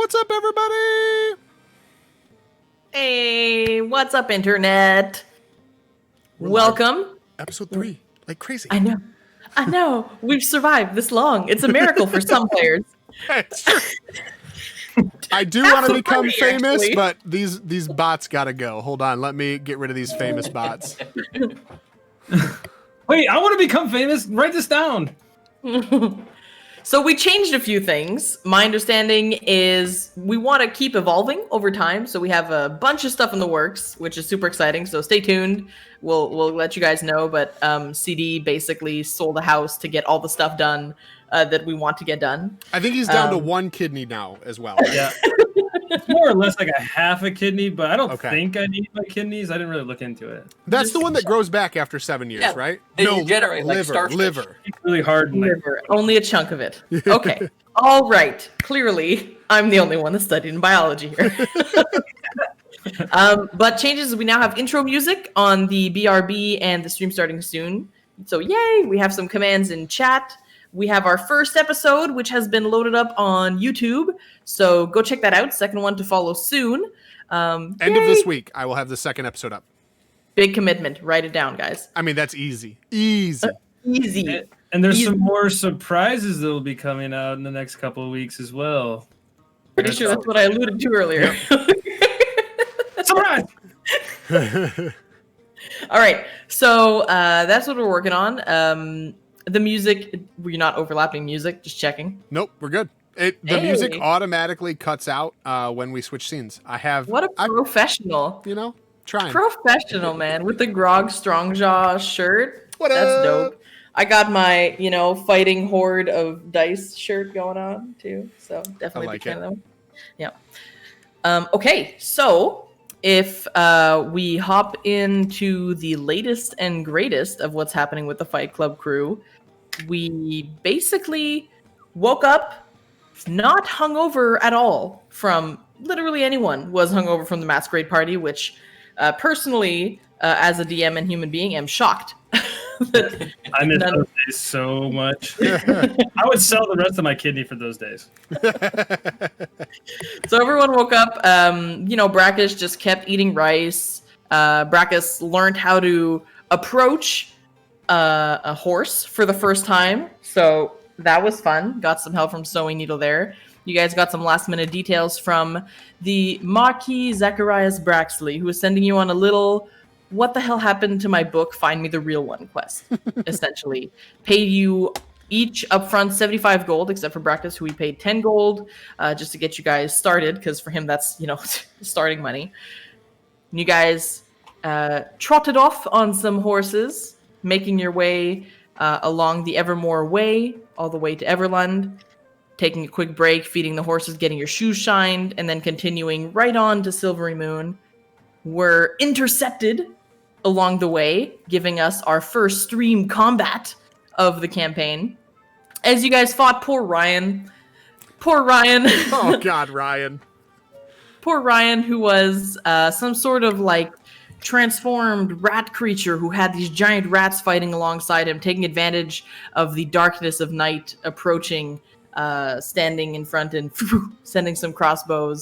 What's up, everybody? Hey, what's up, Internet? Welcome. Episode 3, like crazy. I know. We've survived this long. It's a miracle for some players. It's true. I do want to become funny, famous, actually. but these bots gotta go. Hold on, let me get rid of these famous bots. Wait, I want to become famous. Write this down. So we changed a few things. My understanding is we want to keep evolving over time. So we have a bunch of stuff in the works, which is super exciting. So stay tuned. We'll let you guys know. But CD basically sold a house to get all the stuff done that we want to get done. I think he's down to 1 kidney now as well. Yeah. It's more or less like a half a kidney, but I don't Okay. think I need my kidneys. I didn't really look into it. That's the one that grows back after 7 years, Yeah, right? they regenerate like liver, starfish. liver. It's really hard. And Liver, only a chunk of it. Okay. All right. Clearly, I'm the only one that studied in biology here. But changes, we now have intro music on the BRB and the stream starting soon. So yay, we have some commands in chat. We have our first episode, which has been loaded up on YouTube. So go check that out. Second one to follow soon. End of this week, I will have the 2nd episode up. Big commitment. Write it down, guys. I mean, that's easy. Easy. Easy. And there's Easy. some more surprises that will be coming out in the next couple of weeks as well. Pretty sure that's what I alluded to earlier. Surprise! All right, so that's what we're working on. The music, we're not overlapping music, just checking. Nope, we're good. The music automatically cuts out when we switch scenes. What a professional. Trying. Professional, man, with the Grog Strongjaw shirt. What That's up? dope. I got my, fighting horde of dice shirt going on, too. So definitely I like be fan it. of them. Yeah. Okay, so if we hop into the latest and greatest of what's happening with the Fight Club crew, we basically woke up not hungover at all from literally anyone was hungover from the masquerade party, which personally, as a DM and human being, am shocked. I miss those days so much. I would sell the rest of my kidney for those days. So everyone woke up. Brackus just kept eating rice. Brackus learned how to approach a horse for the first time. So that was fun. Got some help from Sewing Needle there. You guys got some last minute details from the Marquis Zacharias Braxley, who was sending you on a little what the hell happened to my book, Find Me the Real One quest, essentially. Paid you each upfront 75 gold, except for Brackus, who we paid 10 gold just to get you guys started, because for him that's, starting money. And you guys trotted off on some horses, making your way along the Evermore Way, all the way to Everlund, taking a quick break, feeding the horses, getting your shoes shined, and then continuing right on to Silvery Moon. Were intercepted along the way, giving us our first stream combat of the campaign. As you guys fought poor Ryan. Poor Ryan. Oh, God, Ryan. Poor Ryan, who was some sort of transformed rat creature who had these giant rats fighting alongside him, taking advantage of the darkness of night approaching, standing in front and sending some crossbow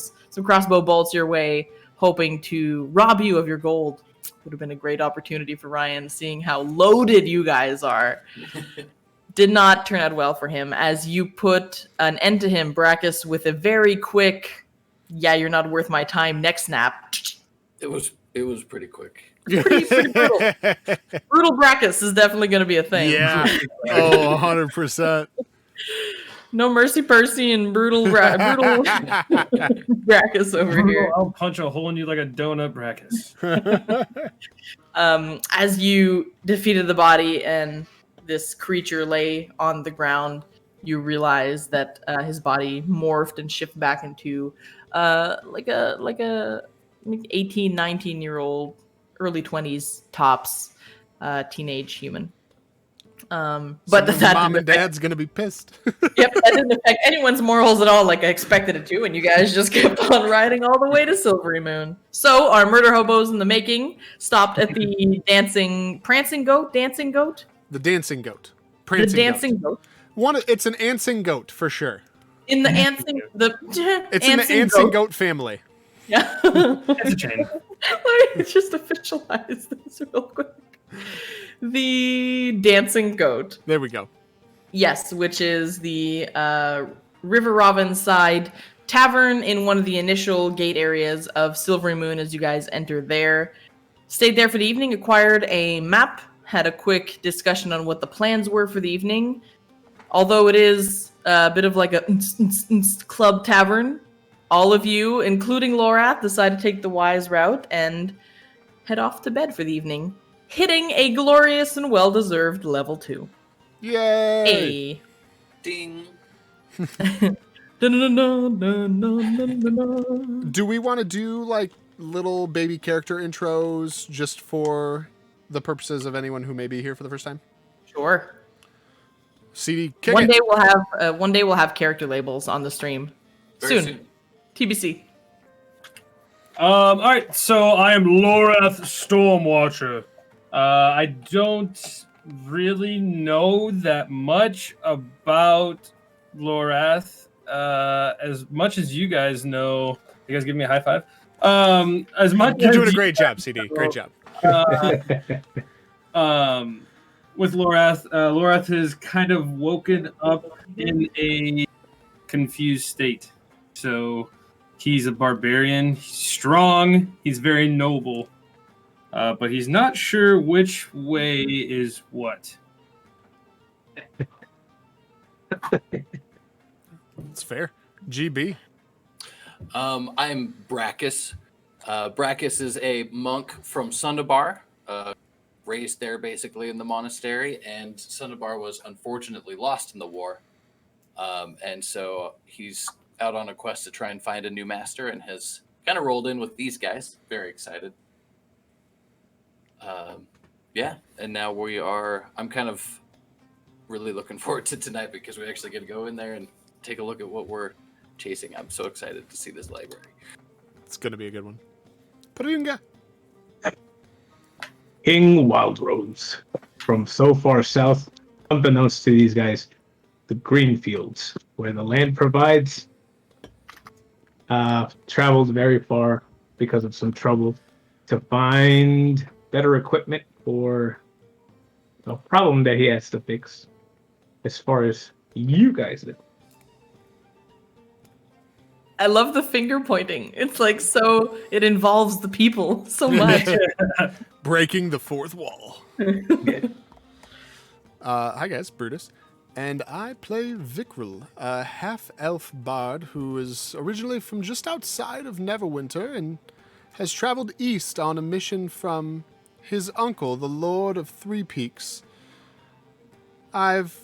bolts your way, hoping to rob you of your gold. Would have been a great opportunity for Ryan, seeing how loaded you guys are. Did not turn out well for him, as you put an end to him, Brackus, with a very quick, yeah, you're not worth my time, neck snap. It was pretty quick. Pretty brutal. Brutal Brackus is definitely going to be a thing. Yeah. Oh, 100%. No mercy, Percy, and brutal Brackus over here. I'll punch a hole in you like a donut, Brackus. As you defeated the body and this creature lay on the ground, you realize that his body morphed and shifted back into like a 18, 19-year-old, early 20s tops teenage human. But that mom and dad's gonna be pissed. Yep, that didn't affect anyone's morals at all like I expected it to, and you guys just kept on riding all the way to Silvery Moon. So our murder hobos in the making stopped at the prancing goat? The dancing goat. The dancing goat. It's an ansing goat for sure. In the ants and It's in the ants and goat family. Yeah. It's a chain. Let me just officialize this real quick. The dancing goat. There we go. Yes, which is the River Robin side tavern in one of the initial gate areas of Silvery Moon as you guys enter there. Stayed there for the evening, acquired a map, had a quick discussion on what the plans were for the evening. Although it is a bit of like a club tavern, all of you, including Lorath, decide to take the wise route and head off to bed for the evening, hitting a glorious and well-deserved level 2. Yay! Hey. Ding. Do we want to do like little baby character intros just for the purposes of anyone who may be here for the first time? Sure. CD, kick One it. day we'll have character labels on the stream. Very Soon. TBC. All right, so I am Lorath Stormwatcher. I don't really know that much about Lorath. As much as you guys know, you guys give me a high five. As much You're as doing a great job, CD. Great job. With Lorath, Lorath has kind of woken up in a confused state. So he's a barbarian. He's strong. He's very noble. But he's not sure which way is what. It's fair. GB. I'm Brachus. Brachus is a monk from Sundabar, raised there basically in the monastery, and Sundabar was unfortunately lost in the war. And so he's out on a quest to try and find a new master and has kind of rolled in with these guys. Very excited. Yeah, and now I'm kind of really looking forward to tonight because we actually get to go in there and take a look at what we're chasing. I'm so excited to see this library. It's going to be a good one. Paringa. King Wildrose, from so far south, unbeknownst to these guys, the green fields, where the land provides. Traveled very far because of some trouble to find better equipment for a problem that he has to fix. As far as you guys know. I love the finger pointing. It's like so it involves the people so much. Breaking the fourth wall. Hi guys, Brutus. And I play Vikril, a half-elf bard who is originally from just outside of Neverwinter and has traveled east on a mission from his uncle, the Lord of Three Peaks. I've,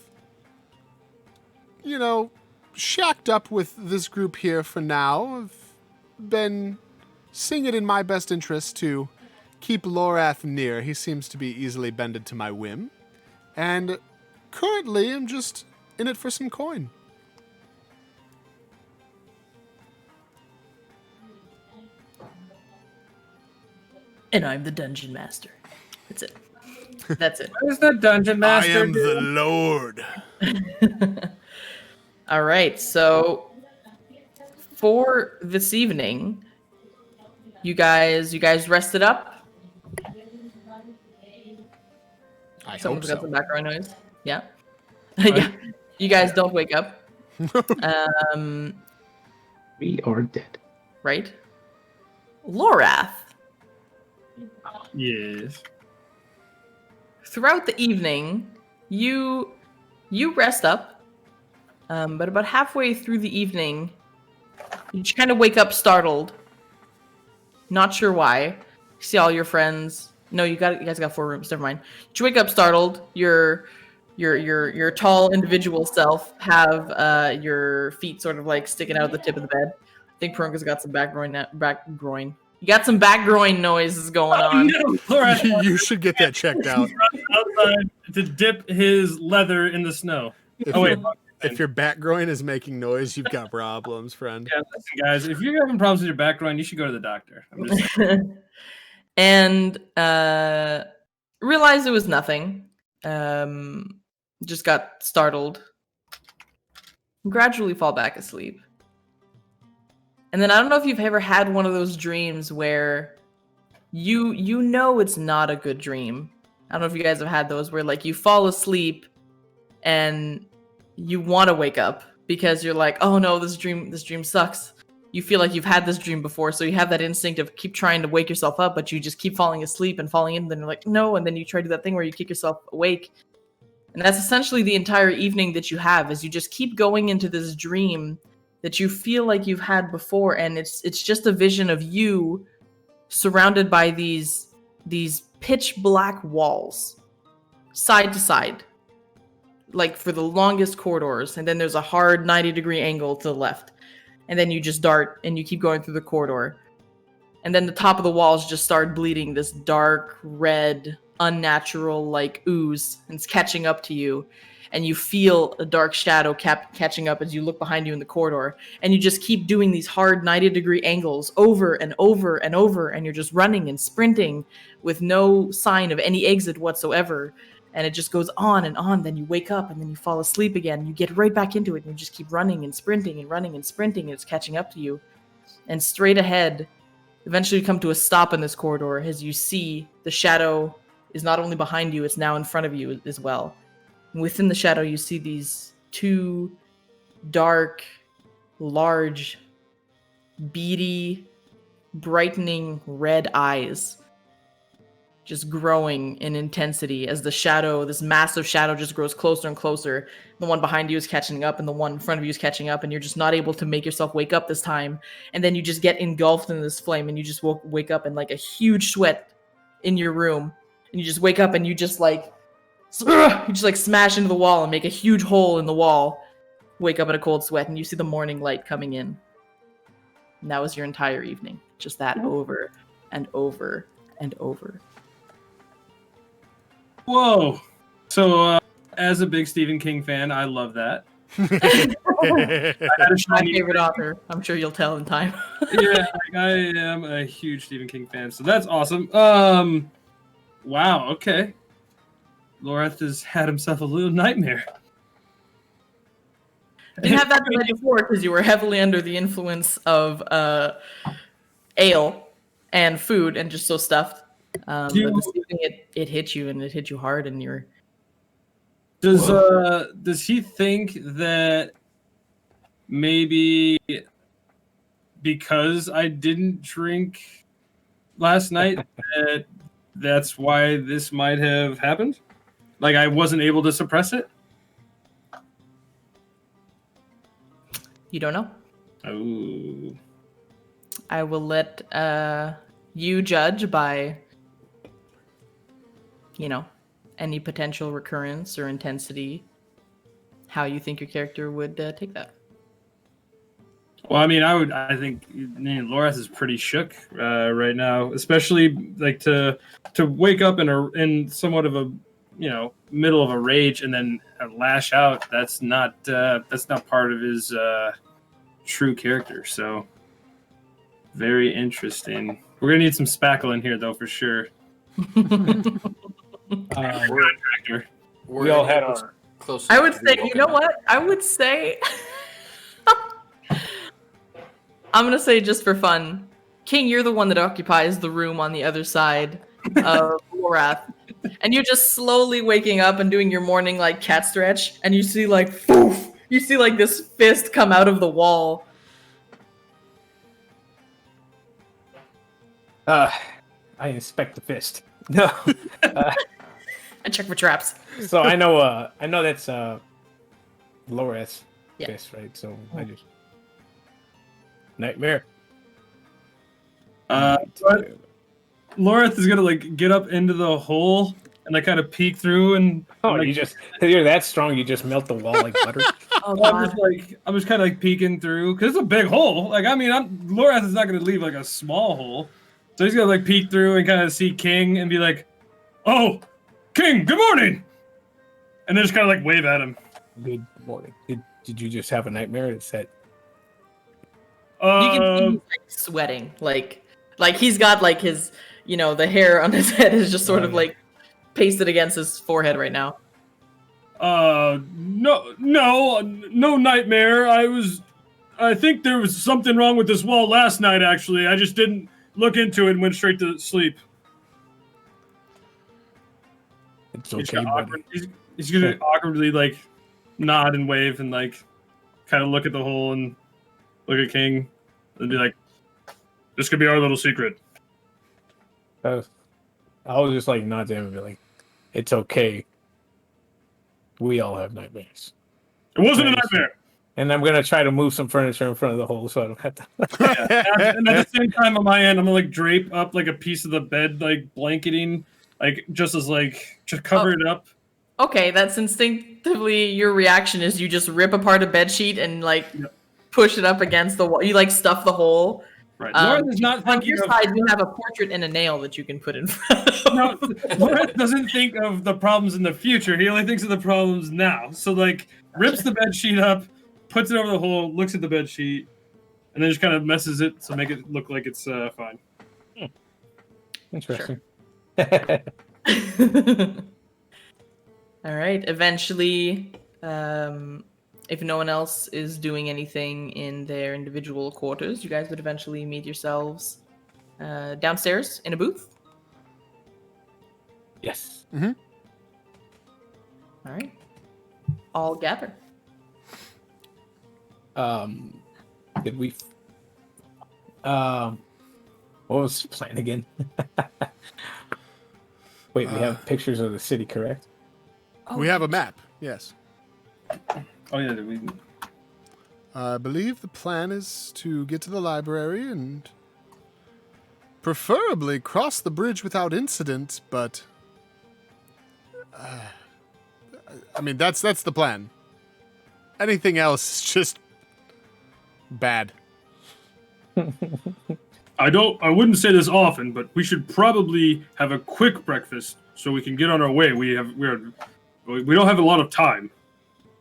shacked up with this group here for now. I've been seeing it in my best interest to keep Lorath near. He seems to be easily bended to my whim. And currently, I'm just in it for some coin. And I'm the dungeon master. That's it. That's it. Where's the dungeon master? I am the Lord. All right. So for this evening, you guys rested up. I hope Someone's got so. some background noise. Yeah. Yeah. You guys don't wake up. We are dead. Right? Lorath. Yes. Throughout the evening, you rest up, but about halfway through the evening, you just kind of wake up startled. Not sure why. You see all your friends. No, you guys got 4 rooms. Never mind. You wake up startled. Your tall individual self have your feet sort of like sticking out of the tip of the bed. I think Prunka's got some back groin. You got some back groin noises going on. No, Lorath You should get that checked out. runs outside to dip his leather in the snow. If your back groin is making noise, you've got problems, friend. Yeah, listen, guys, if you're having problems with your back groin, you should go to the doctor. I'm just And realized it was nothing. Just got startled. gradually fall back asleep. And then I don't know if you've ever had one of those dreams where you know it's not a good dream. I don't know if you guys have had those where like you fall asleep and you want to wake up because you're like, oh no, this dream sucks. You feel like you've had this dream before, so you have that instinct of keep trying to wake yourself up, but you just keep falling asleep and falling in, and then you're like, no, and then you try to do that thing where you kick yourself awake. And that's essentially the entire evening that you have, is you just keep going into this dream that you feel like you've had before, and it's just a vision of you surrounded by these pitch black walls, side to side, like for the longest corridors, and then there's a hard 90-degree angle to the left. And then you just dart and you keep going through the corridor. And then the top of the walls just start bleeding this dark, red, unnatural like ooze. And it's catching up to you. And you feel a dark shadow catching up as you look behind you in the corridor. And you just keep doing these hard 90-degree angles over and over and over. And you're just running and sprinting with no sign of any exit whatsoever. And it just goes on and on. Then you wake up and then you fall asleep again. You get right back into it and you just keep running and sprinting and running and sprinting. And it's catching up to you. And straight ahead, eventually you come to a stop in this corridor as you see the shadow is not only behind you, it's now in front of you as well. And within the shadow, you see these two dark, large, beady, brightening red eyes just growing in intensity as the shadow, this massive shadow, just grows closer and closer. The one behind you is catching up and the one in front of you is catching up, and you're just not able to make yourself wake up this time. And then you just get engulfed in this flame and you just wake up in like a huge sweat in your room. And you just wake up and you just like smash into the wall and make a huge hole in the wall. Wake up in a cold sweat and you see the morning light coming in. And that was your entire evening. Just that over and over and over. Whoa. So, as a big Stephen King fan, I love that. My favorite author. I'm sure you'll tell in time. Yeah, I am a huge Stephen King fan, so that's awesome. Wow, okay. Lorath has had himself a little nightmare. You didn't have that the night before because you were heavily under the influence of ale and food and just so stuffed. But this evening it hit you, and it hit you hard, and you're... Does he think that maybe because I didn't drink last night that's why this might have happened? Like I wasn't able to suppress it? You don't know. Oh. I will let you judge by, any potential recurrence or intensity, how you think your character would take that. Well, I mean, I think Lorath is pretty shook right now, especially like to wake up in somewhat of a, middle of a rage and then lash out. That's not part of his true character. So very interesting. We're gonna need some spackle in here though, for sure. We all had our close. I would say, you know what? I would say, I'm going to say just for fun, King, you're the one that occupies the room on the other side of Lorath. And you're just slowly waking up and doing your morning like cat stretch. And you see like, poof, you see like this fist come out of the wall. I inspect the fist. No. And check for traps. So I know that's Lorath's fist, right? So I just nightmare. But Lorath is gonna like get up into the hole and like kind of peek through and you're that strong, you just melt the wall like butter. I'm just kind of like peeking through because it's a big hole. Like I mean, Lorath is not gonna leave like a small hole, so he's gonna like peek through and kind of see King and be like, "Oh, King, good morning," and then just kind of like wave at him. Good morning. Did you just have a nightmare? It's that. You can see he's like sweating, like he's got like his, the hair on his head is just sort of like pasted against his forehead right now. No nightmare. I think there was something wrong with this wall last night, actually. I just didn't look into it and went straight to sleep. It's okay, buddy. He's gonna awkwardly, like, nod and wave and, like, kind of look at the hole and look at King and be like, this could be our little secret. I was just like, nod to him and be like, it's okay. We all have nightmares. It wasn't a nightmare. And I'm gonna try to move some furniture in front of the hole so I don't have to. And at the same time, on my end, I'm gonna like drape up like a piece of the bed, like blanketing, like just as like just cover it up. Okay, that's instinctively your reaction is you just rip apart a bed sheet and like push it up against the wall. You like stuff the hole. Right. Lauren is not on thinking your of. side, you have a portrait and a nail that you can put in front of. No, Lauren doesn't think of the problems in the future. He only thinks of the problems now. So like rips the bed sheet up, puts it over the hole, looks at the bed sheet, and then just kind of messes it to make it look like it's fine. Interesting. All right. Eventually, if no one else is doing anything in their individual quarters, you guys would eventually meet yourselves downstairs in a booth. Yes. All right. All gather. Did we? What was the plan again? Wait, we have pictures of the city, correct? We have a map, yes. Oh yeah, we. I believe the plan is to get to the library and preferably cross the bridge without incident, but I mean that's the plan. Anything else is just bad. I wouldn't say this often, but we should probably have a quick breakfast so we can get on our way. We don't have a lot of time,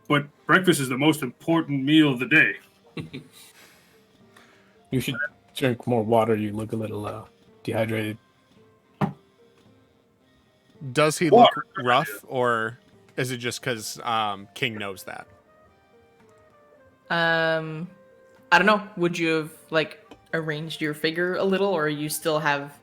but breakfast is the most important meal of the day. You should drink more water. You look a little dehydrated. Does he look rough, or is it just because King knows that? I don't know. Would you have like arranged your figure a little, or you still have?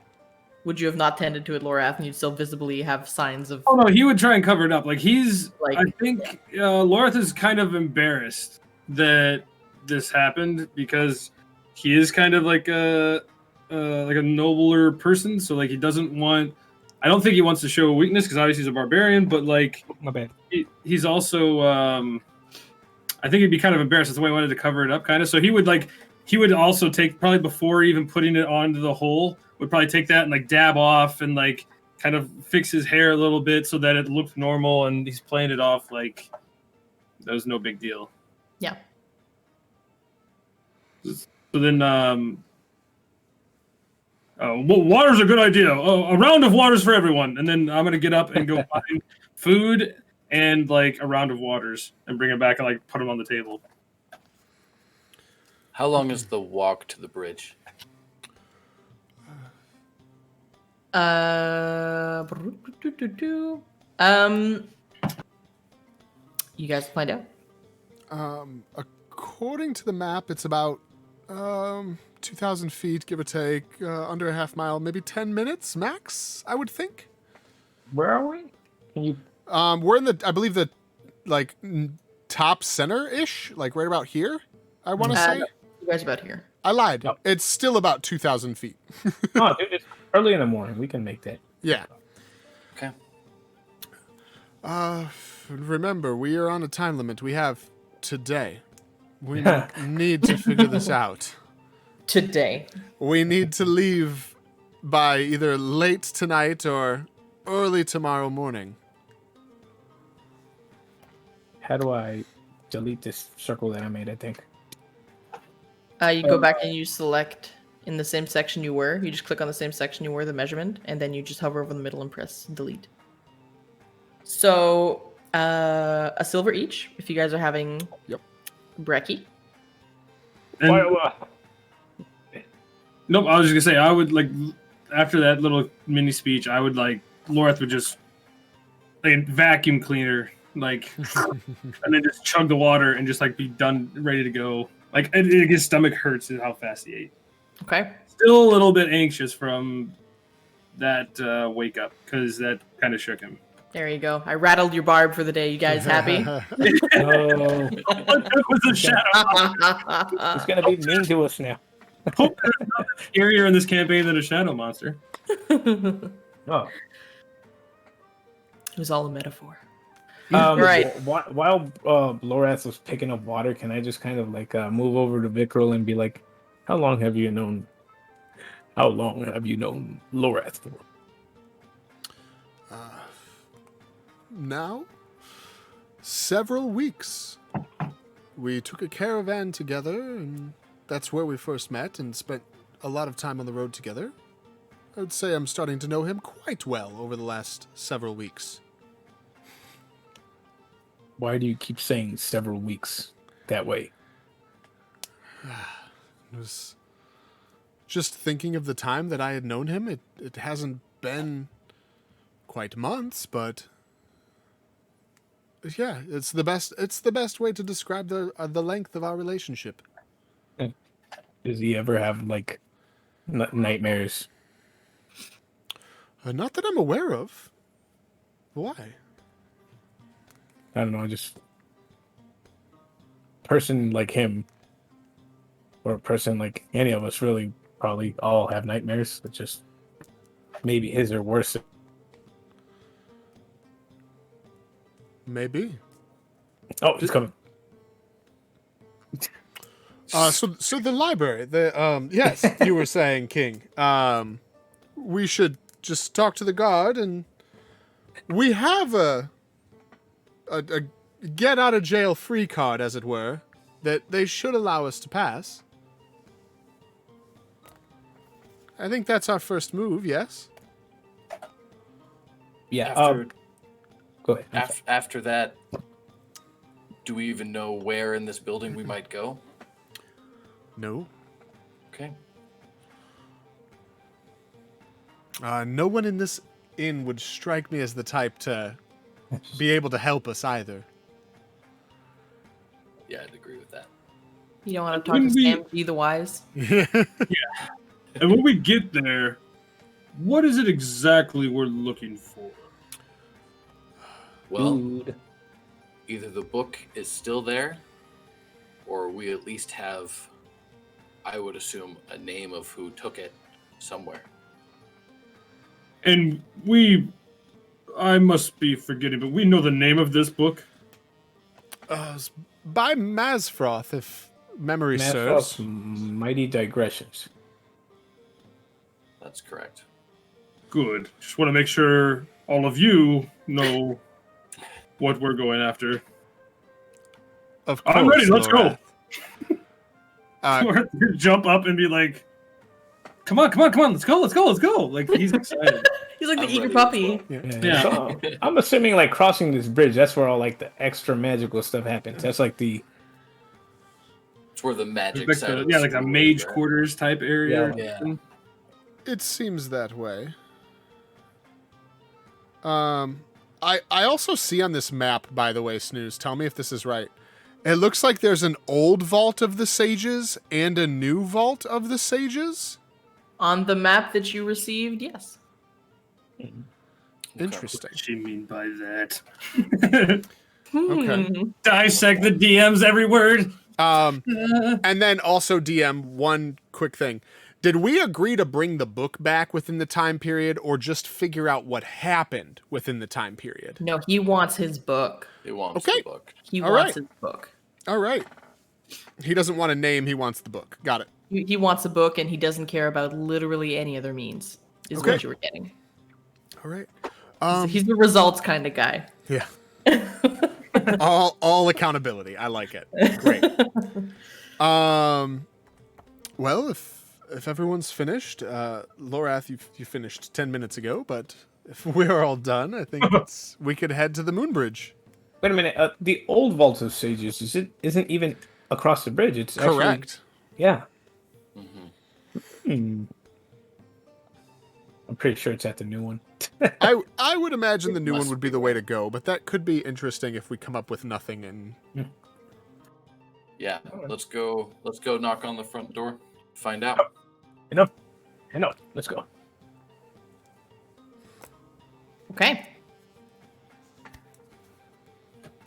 Would you have not tended to it, Lorath, and you'd still visibly have signs of? Oh no, he would try and cover it up. Like he's, Like- I think Lorath is kind of embarrassed that this happened because he is kind of like a nobler person. So like he doesn't want. I don't think he wants to show a weakness because obviously he's a barbarian, but like My bad. he's also. I think he'd be kind of embarrassed. That's why he wanted to cover it up, kind of. So he would also take probably before even putting it onto the hole. Would probably take that and like dab off and like kind of fix his hair a little bit so that it looked normal, and he's playing it off like that was no big deal. Yeah. So then, water's a good idea. A round of waters for everyone, and then I'm gonna get up and go find food and like a round of waters and bring it back and like put them on the table. How long is the walk to the bridge? You guys find out. According to the map, it's about 2,000 feet, give or take, under a half mile, maybe 10 minutes max, I would think. Where are we? Can you? We're in I believe the like top center-ish, like right about here, I want to say. No, you guys about here. I lied. Yep. It's still about 2,000 feet. No, dude, it's early in the morning. We can make that. Yeah. Okay. Remember, we are on a time limit. We have today. We need to figure this out. Today. We need to leave by either late tonight or early tomorrow morning. How do I delete this circle that I made? I think. You go back and you select in the same section you were. You just click on the same section you were, the measurement, and then you just hover over the middle and press delete. So, a silver each, if you guys are having brekkie. And, nope, I was just gonna say I would like after that little mini speech, I would like Lorath would just like vacuum cleaner like, and then just chug the water and just like be done, ready to go. Like his stomach hurts is how fast he ate. Okay. Still a little bit anxious from that wake up because that kind of shook him. There you go. I rattled your barb for the day. You guys happy? Oh, That was a shadow. he's gonna be mean to us now. Hope there's nothing scarier in this campaign than a shadow monster. Oh. It was all a metaphor. Right. While Lorath was picking up water, can I just kind of like move over to Vikril and be like, how long have you known Lorath for? Now, several weeks. We took a caravan together, and that's where we first met and spent a lot of time on the road together. I would say I'm starting to know him quite well over the last several weeks. Why do you keep saying several weeks that way? It was just thinking of the time that I had known him. It hasn't been quite months, but yeah, it's the best way to describe the length of our relationship. Does he ever have like nightmares? Not that I'm aware of. Why? I don't know, just person like him or a person like any of us really probably all have nightmares. It's just maybe his are worse. Maybe. Oh, he's coming. So the library, yes, you were saying, King. We should just talk to the guard, and we have a get out of jail free card, as it were, that they should allow us to pass. I think that's our first move. Yes. Yeah. Go ahead. After that, do we even know where in this building we might go? No. Okay. No one in this inn would strike me as the type to be able to help us either. Yeah, I'd agree with that. You don't want to talk to Sam G the Wise? Yeah. And when we get there, what is it exactly we're looking for? Well, Food. either the book is still there, or we at least have, I would assume, a name of who took it somewhere. And I must be forgetting, but we know the name of this book. By Mazfroth, if memory Mazfroth's serves. Mighty Digressions. That's correct. Good. Just want to make sure all of you know what we're going after. Of course, I'm ready. Let's Lorath. go. Jump up and be like, "Come on! Let's go! Like he's excited. He's like the I'm eager ready puppy. Yeah. Yeah. So, I'm assuming like crossing this bridge, that's where all like the extra magical stuff happens. That's like the It's where the magic Like side the, of the yeah, like a school mage is, right? quarters type area. Yeah. It seems that way. I also see on this map, by the way, Snooze, tell me if this is right. It looks like there's an old vault of the sages and a new vault of the sages. On the map that you received, yes. Interesting. What does she mean by that? Okay. Dissect the DMs every word. And then also, DM, one quick thing. Did we agree to bring the book back within the time period, or just figure out what happened within the time period? No, he wants his book. He wants Okay. the book. He All wants right. his book. All right. He doesn't want a name, he wants the book. Got it. He wants a book, and he doesn't care about literally any other means, is Okay. what you were getting. All right. He's the results kind of guy. Yeah. all accountability. I like it. Great. Well, if everyone's finished, Lorath, you finished 10 minutes ago, but if we're all done, I think we could head to the Moonbridge. Wait a minute. The old Vault of Sages isn't even across the bridge. It's Correct. Actually, yeah. Mm-hmm. Hmm. I'm pretty sure it's at the new one. I would imagine the new one Must would be be the way one. to go, but that could be interesting if we come up with nothing and Yeah, let's go knock on the front door. Find out. I know. Let's go. Okay.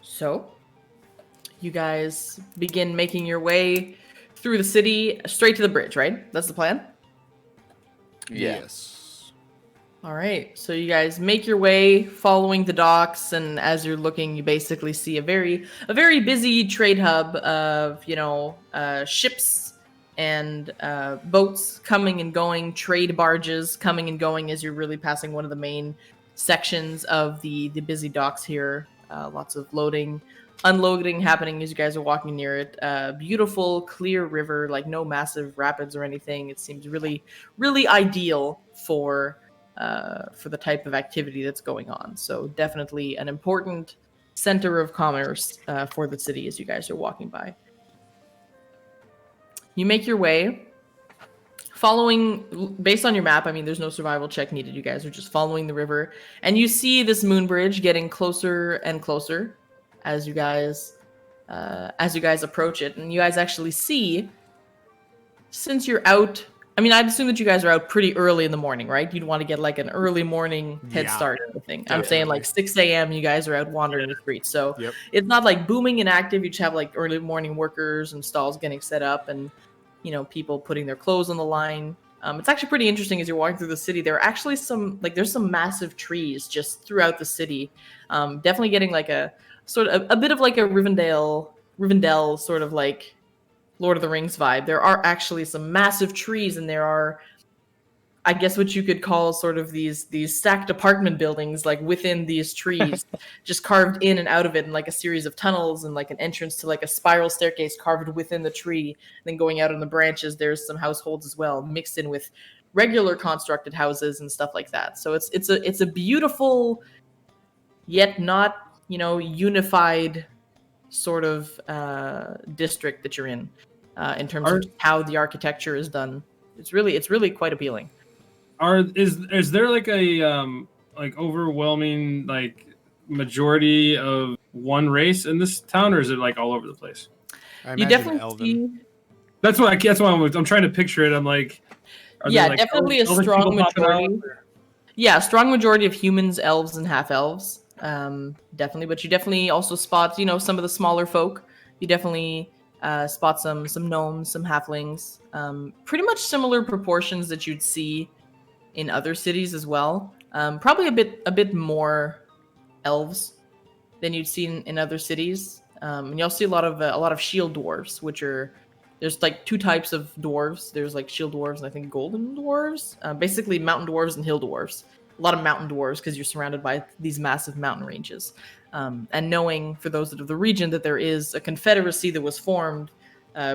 So, you guys begin making your way through the city straight to the bridge, right? That's the plan? Yeah. yes. All right. So you guys make your way following the docks, and as you're looking, you basically see a very busy trade hub of ships and boats coming and going, trade barges coming and going as you're really passing one of the main sections of the busy docks here. Lots of loading, unloading happening as you guys are walking near it. Beautiful, clear river, like no massive rapids or anything. It seems really ideal for the type of activity that's going on. So definitely an important center of commerce for the city as you guys are walking by. You make your way following, based on your map. I mean, there's no survival check needed. You guys are just following the river, and you see this moon bridge getting closer and closer as you guys approach it. And you guys actually see, since you're out, I mean, I'd assume that you guys are out pretty early in the morning, right? You'd want to get like an early morning head Yeah, start or thing. I'm saying like 6 a.m. you guys are out wandering the streets. So Yep. it's not like booming and active. You just have like early morning workers and stalls getting set up and, people putting their clothes on the line. It's actually pretty interesting as you're walking through the city. There are actually there's some massive trees just throughout the city. Definitely getting like a bit of like a Rivendell sort of like Lord of the Rings vibe. There are actually some massive trees, and there are, I guess, what you could call sort of these stacked apartment buildings like within these trees, just carved in and out of it, and like a series of tunnels and like an entrance to like a spiral staircase carved within the tree. And then going out on the branches, there's some households as well, mixed in with regular constructed houses and stuff like that. So it's a beautiful, yet not unified sort of district that you're in terms of how the architecture is done. It's really quite appealing. Is there like a like overwhelming like majority of one race in this town, or is it like all over the place? I You imagine definitely Elven. see, That's what I'm trying to picture it. I'm like, are there, like, definitely a elven strong people popping out? majority. Yeah, strong majority of humans, elves, and half elves. Definitely, but you definitely also spot, some of the smaller folk. You definitely spot some gnomes, some halflings. Pretty much similar proportions that you'd see in other cities as well. Probably a bit more elves than you'd see in other cities. And you'll see a lot of shield dwarves, which are, there's like two types of dwarves. There's like shield dwarves and I think golden dwarves. Basically mountain dwarves and hill dwarves. A lot of mountain dwarves because you're surrounded by these massive mountain ranges. And knowing, for those of the region, that there is a confederacy that was formed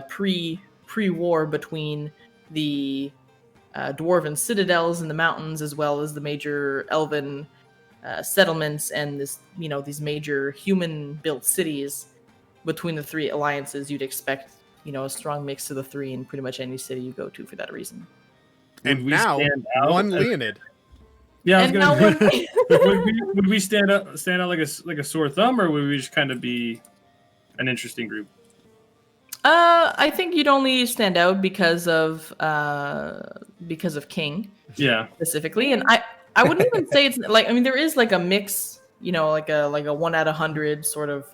pre-war between the dwarven citadels in the mountains, as well as the major elven settlements and these major human-built cities. Between the three alliances, you'd expect a strong mix of the three in pretty much any city you go to for that reason. And we now, stand out one as- Leonid. Yeah, I was And gonna. now would we stand out like a sore thumb, or would we just kind of be an interesting group? I think you'd only stand out because of King. Yeah. Specifically, and I wouldn't even say it's like, I mean, there is like a mix, like a 1 out of 100 sort of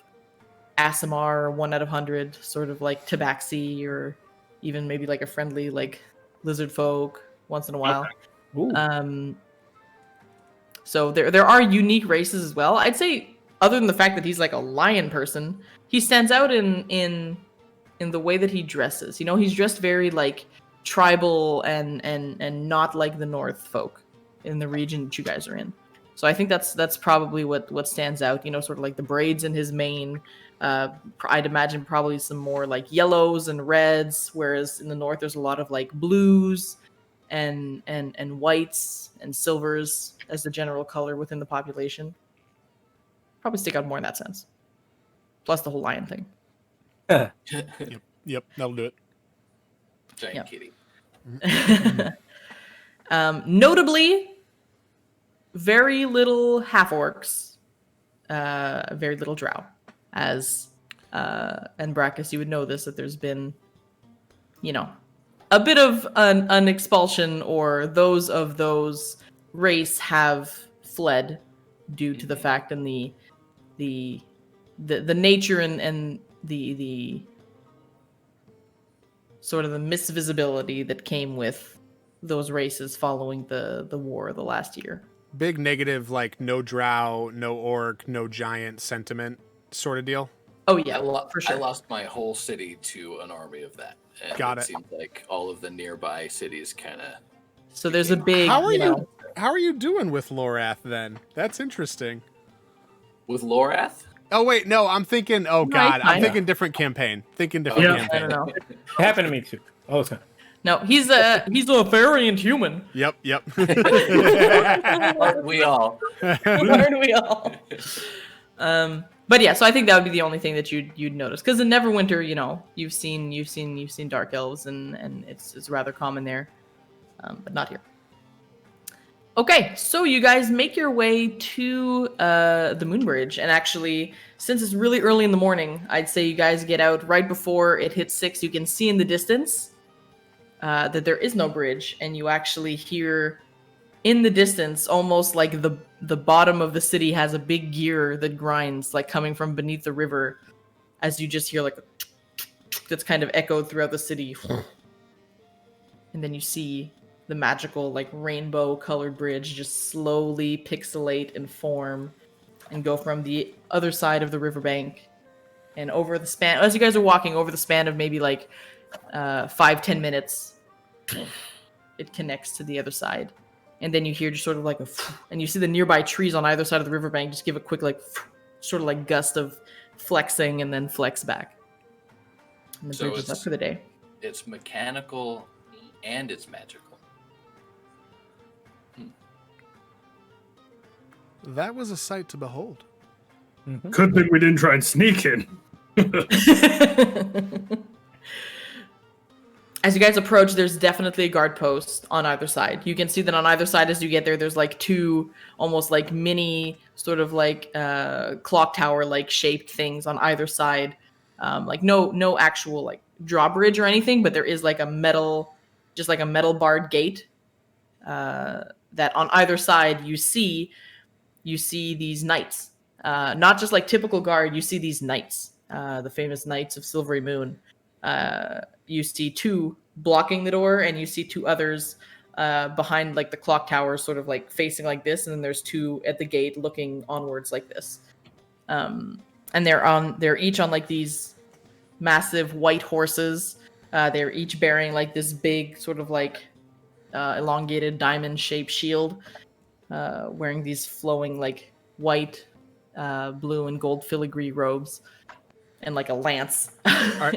Asimar, 1 out of 100 sort of like Tabaxi, or even maybe like a friendly like lizard folk once in a while. Okay. So there are unique races as well. I'd say, other than the fact that he's like a lion person, he stands out in the way that he dresses. He's dressed very like tribal and not like the North folk in the region that you guys are in. So I think that's probably what stands out. Sort of like the braids in his mane. I'd imagine probably some more like yellows and reds, whereas in the North there's a lot of like blues and whites and silvers as the general color within the population. Probably stick out more in that sense. Plus the whole lion thing. Yep, that'll do it. Giant Yep. kitty. Notably, very little half orcs, very little drow. As and Brackus, you would know this, that there's been, a bit of an expulsion, or those of those race have fled due to the fact and the nature and the sort of the misvisibility that came with those races following the war the last year. Big negative, like no drow, no orc, no giant sentiment sort of deal. Oh yeah, for sure. I lost my whole city to an army of that. And Got it. Seems like all of the nearby cities kind of. So there's a big. How are you doing with Lorath then? That's interesting. With Lorath? Oh wait, no, I'm thinking. Oh god, I'm thinking different campaign. Campaign. I don't know. It happened to me too. All the time. No, he's a variant human. Yep. Aren't we all? Aren't we all? But yeah, so I think that would be the only thing that you'd notice, because in Neverwinter, you've seen dark elves, and it's rather common there, but not here. Okay, so you guys make your way to the Moon Bridge, and actually, since it's really early in the morning, I'd say you guys get out right before it hits 6. You can see in the distance that there is no bridge, and you actually hear in the distance, almost like the bottom of the city has a big gear that grinds, like coming from beneath the river, as you just hear like a that's kind of echoed throughout the city. And then you see the magical, like, rainbow-colored bridge just slowly pixelate and form and go from the other side of the riverbank and over the span. As you guys are walking over the span of maybe like 5-10 minutes, it connects to the other side. And then you hear just sort of like and you see the nearby trees on either side of the riverbank just give a quick, like, sort of like gust of flexing and then flex back. And the bridge is up for the day. It's mechanical and it's magical. That was a sight to behold. Mm-hmm. Good thing we didn't try and sneak in. As you guys approach, there's definitely a guard post on either side. You can see that on either side as you get there, there's like two almost like mini sort of like clock tower like shaped things on either side. Like no actual like drawbridge or anything, but there is like a metal barred gate that on either side you see these knights. Not just like typical guard, you see these knights, the famous Knights of Silvery Moon. You see two blocking the door, and you see two others behind like the clock tower, sort of like facing like this, and then there's two at the gate looking onwards like this. And they're each on like these massive white horses. They're each bearing like this big sort of like elongated diamond shaped shield, wearing these flowing like white, blue and gold filigree robes, and like a lance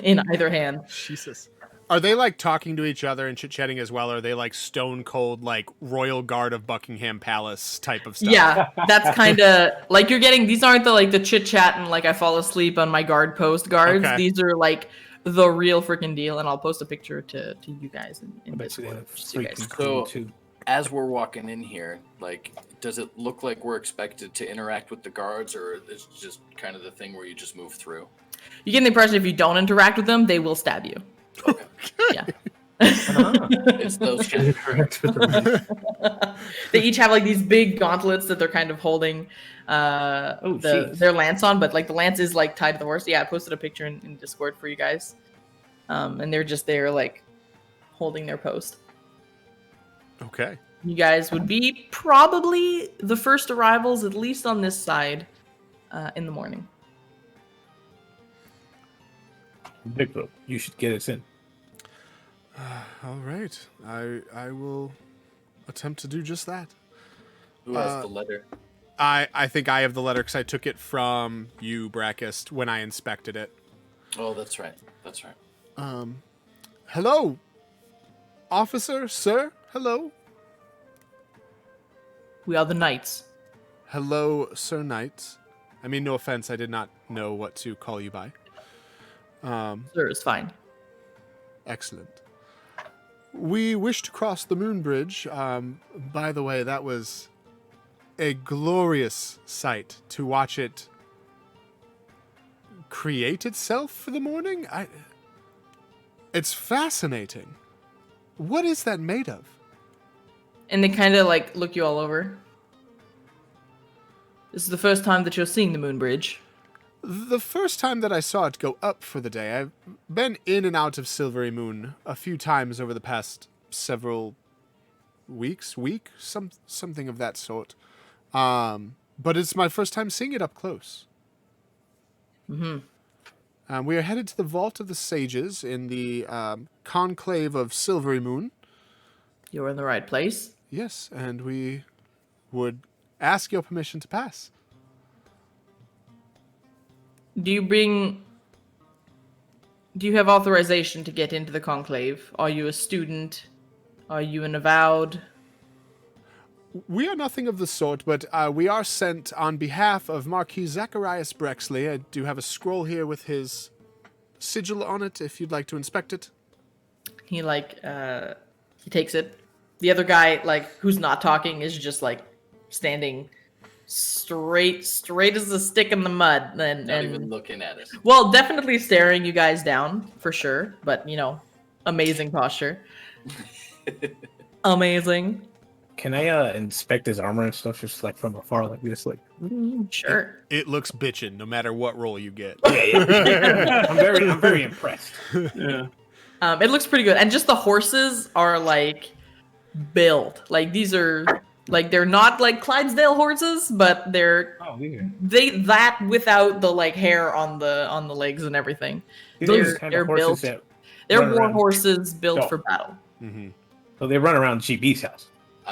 in either hand. Jesus. Are they like talking to each other and chit-chatting as well? Or are they like stone cold, like Royal Guard of Buckingham Palace type of stuff? Yeah, that's kind of like you're getting, these aren't the chit chat and like I fall asleep on my guard post guards. Okay. These are like the real freaking deal. And I'll post a picture to you guys in I bet you they Discord. have So you guys freaking can- cool too. As we're walking in here, like, does it look like we're expected to interact with the guards, or is it just kind of the thing where you just move through? You get the impression if you don't interact with them, they will stab you. Okay. Yeah. It's those kind of Interact with the They each have like these big gauntlets that they're kind of holding jeez. their lance on, but like the lance is like tied to the horse. Yeah, I posted a picture in Discord for you guys. And they're just there like holding their post. Okay. You guys would be probably the first arrivals, at least on this side, in the morning. Bigfoot, you should get us in. All right. I will attempt to do just that. Who has the letter? I think I have the letter because I took it from you, Brackus, when I inspected it. Oh, that's right. That's right. Hello, officer, sir. Hello. We are the knights. Hello, Sir Knights. I mean, no offense. I did not know what to call you by. Sir is fine. Excellent. We wish to cross the Moon Bridge. By the way, that was a glorious sight to watch it create itself for the morning. It's fascinating. What is that made of? And they kind of like look you all over. This is the first time that you're seeing the moon bridge. The first time that I saw it go up for the day, I've been in and out of Silvery Moon a few times over the past several weeks, something of that sort. But it's my first time seeing it up close. Mm-hmm. We are headed to the Vault of the Sages in the Conclave of Silvery Moon. You're in the right place. Yes, and we would ask your permission to pass. Do you have authorization to get into the conclave? Are you a student? Are you an avowed? We are nothing of the sort, but we are sent on behalf of Marquis Zacharias Brexley. I do have a scroll here with his sigil on it, if you'd like to inspect it. He he takes it. The other guy, who's not talking, is just standing straight as a stick in the mud. Not even looking at us. Well, definitely staring you guys down for sure, but amazing posture. Amazing. Can I inspect his armor and stuff just from afar like this? Sure. It looks bitchin', no matter what roll you get. Yeah. I'm very impressed. Yeah. It looks pretty good, and just the horses are built. These are they're not Clydesdale horses, but they're that without the hair on the legs and everything. They're built. They're war horses built for battle. Mm-hmm. So they run around GB's house.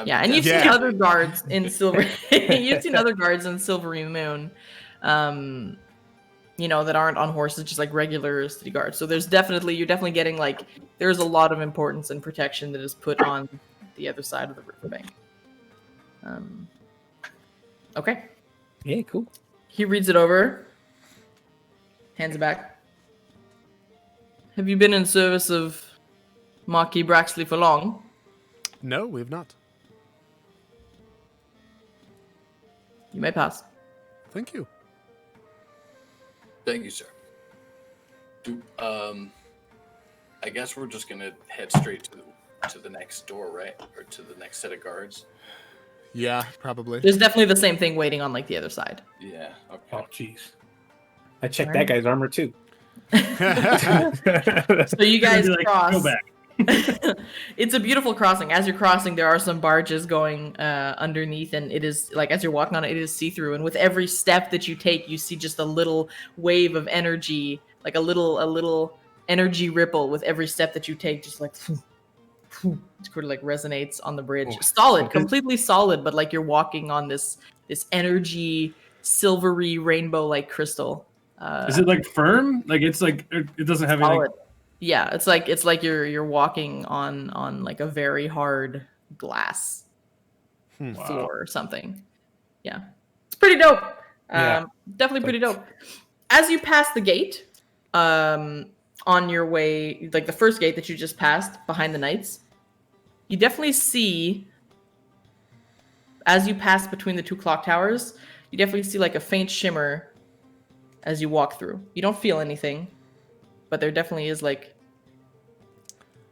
Yeah, and you've seen other guards in Silver. You've seen other guards in Silvery Moon, that aren't on horses, just regular city guards. So you're definitely getting there's a lot of importance and protection that is put on the other side of the riverbank. Okay. Yeah, cool. He reads it over, hands it back. Have you been in service of Marquis Braxley for long? No, we've not. You may pass. Thank you. Thank you, sir. I guess we're just gonna head straight to the next door, right? Or to the next set of guards. Yeah, probably. There's definitely the same thing waiting on the other side. Yeah. Okay. Oh, jeez. I checked that guy's armor too. So you guys cross. Go back. It's a beautiful crossing. As you're crossing, there are some barges going underneath, and it is as you're walking on it, it is see-through. And with every step that you take, you see just a little wave of energy, a little energy ripple with every step that you take, just it sort of resonates on the bridge. Oh. Solid, completely solid, but you're walking on this energy, silvery rainbow-like crystal. Is it firm? It doesn't have any. Solid. Yeah, it's like you're walking on a very hard glass floor or something. Yeah, it's pretty dope. Definitely pretty dope. As you pass the gate, on your way, the first gate that you just passed behind the knights, you definitely see, as you pass between the two clock towers, you definitely see a faint shimmer as you walk through. You don't feel anything, but there definitely is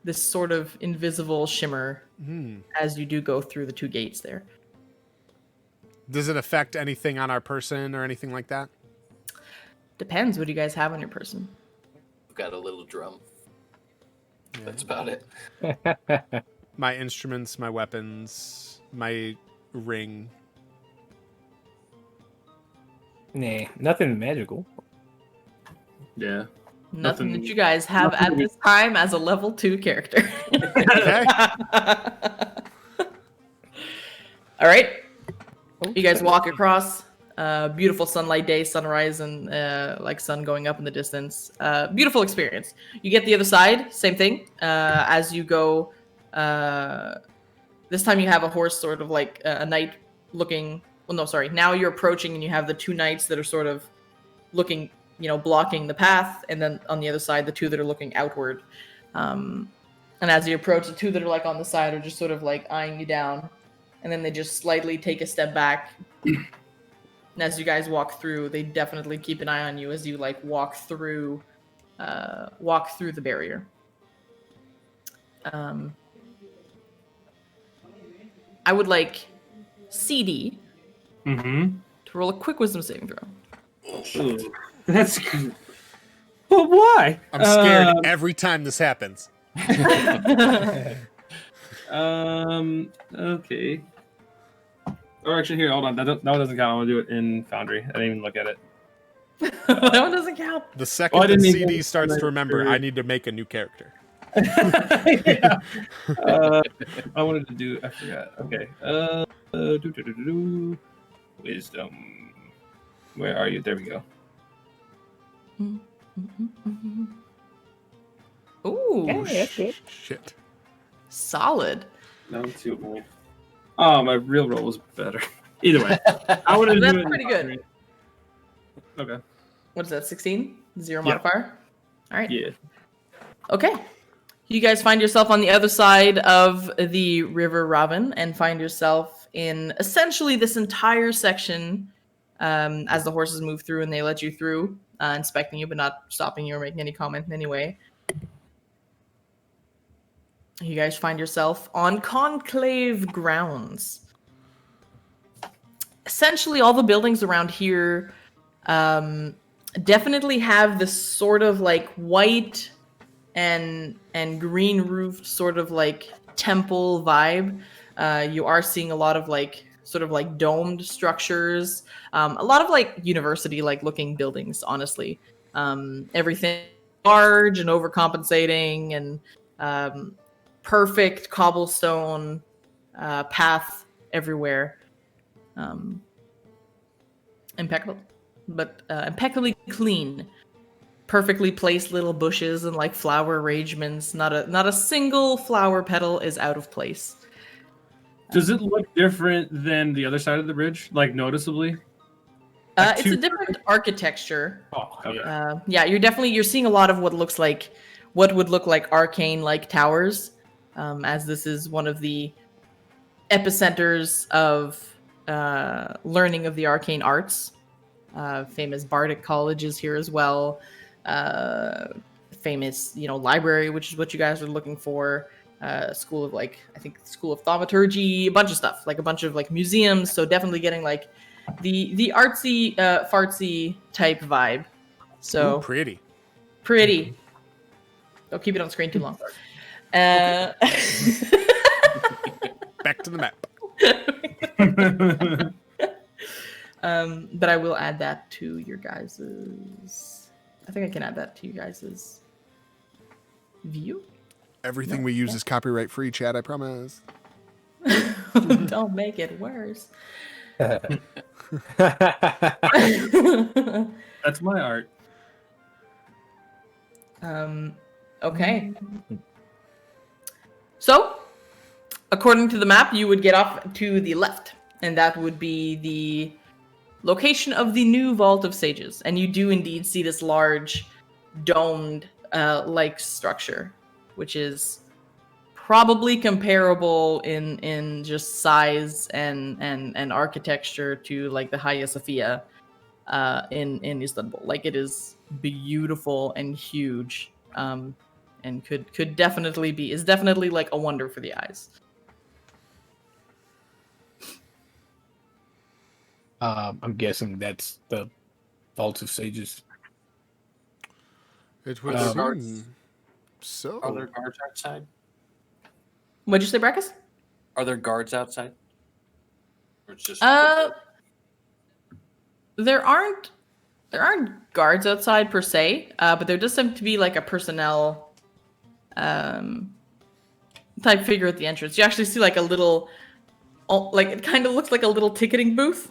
this sort of invisible shimmer as you do go through the two gates there. Does it affect anything on our person or anything like that? Depends. What do you guys have on your person? We've got a little drum. Yeah. That's about it. My instruments, my weapons, my ring. Nah, nothing magical. Yeah. Nothing that you guys have at this time as a level 2 character. Okay. All right. You guys walk across. Beautiful sunlight day, sunrise, and sun going up in the distance. Beautiful experience. You get the other side, same thing. As you go, this time you have a horse, sort of a knight looking. Well, no, sorry. Now you're approaching, and you have the two knights that are sort of looking, blocking the path, and then on the other side, the two that are looking outward. And as you approach, the two that are on the side are just sort of eyeing you down. and then they just slightly take a step back. And as you guys walk through, they definitely keep an eye on you as you like walk through the barrier. I would like CD Mm-hmm. to roll a quick wisdom saving throw. Ooh, that's good. But why? I'm scared every time this happens. Okay. Or actually, here, hold on. That one doesn't count. I want to do it in Foundry. I didn't even look at it. That one doesn't count. The second I that didn't CD even- starts to remember, I need to make a new character. Yeah. I wanted to do. I forgot. Okay. Wisdom. Where are you? There we go. Ooh, Shit. solid. No, too old. Oh, my real roll was better. Either way, I wanted to That's do it in pretty good. Foundry. Okay. What is that? 16? Zero Yeah. modifier. All right. Yeah. Okay. You guys find yourself on the other side of the River Raven and find yourself in essentially this entire section as the horses move through and they let you through, inspecting you but not stopping you or making any comment in any way. You guys find yourself on Conclave grounds. Essentially, all the buildings around here definitely have this sort of like white and green roofed sort of like temple vibe. You are seeing a lot of like sort of like domed structures, a lot of like university like looking buildings, honestly. Everything large and overcompensating and perfect cobblestone path everywhere. Impeccable, but impeccably clean. Perfectly placed little bushes and like flower arrangements. Not a single flower petal is out of place. Does it look different than the other side of the bridge? Like noticeably? It's a different architecture. Oh, Okay. Yeah, you're seeing a lot of what would look like arcane like towers, as this is one of the epicenters of learning of the arcane arts. Famous bardic colleges here as well. Famous, library, which is what you guys are looking for. School of School of Thaumaturgy, a bunch of stuff, like a bunch of like museums. So definitely getting like the artsy, fartsy type vibe. So Ooh, pretty. pretty. Don't keep it on screen too long. Back to the map. But I will add that to your guys's. I think I can add that to you guys's view. Everything we use is copyright free, Chad, I promise. Don't make it worse. That's my art. Okay. So, according to the map, you would get off to the left, and that would be the location of the new Vault of Sages. And you do indeed see this large, domed, like structure, which is probably comparable in just size and architecture to like the Hagia Sophia in Istanbul. Like it is beautiful and huge, and could definitely is definitely like a wonder for the eyes. I'm guessing that's the Vault of Sages. It would Guards. seem so. Are there guards outside? What'd you say, Brackus? Are there guards outside? Or it's just There aren't guards outside per se, but there does seem to be like a personnel type figure at the entrance. You actually see like a little, like it kind of looks like a little ticketing booth.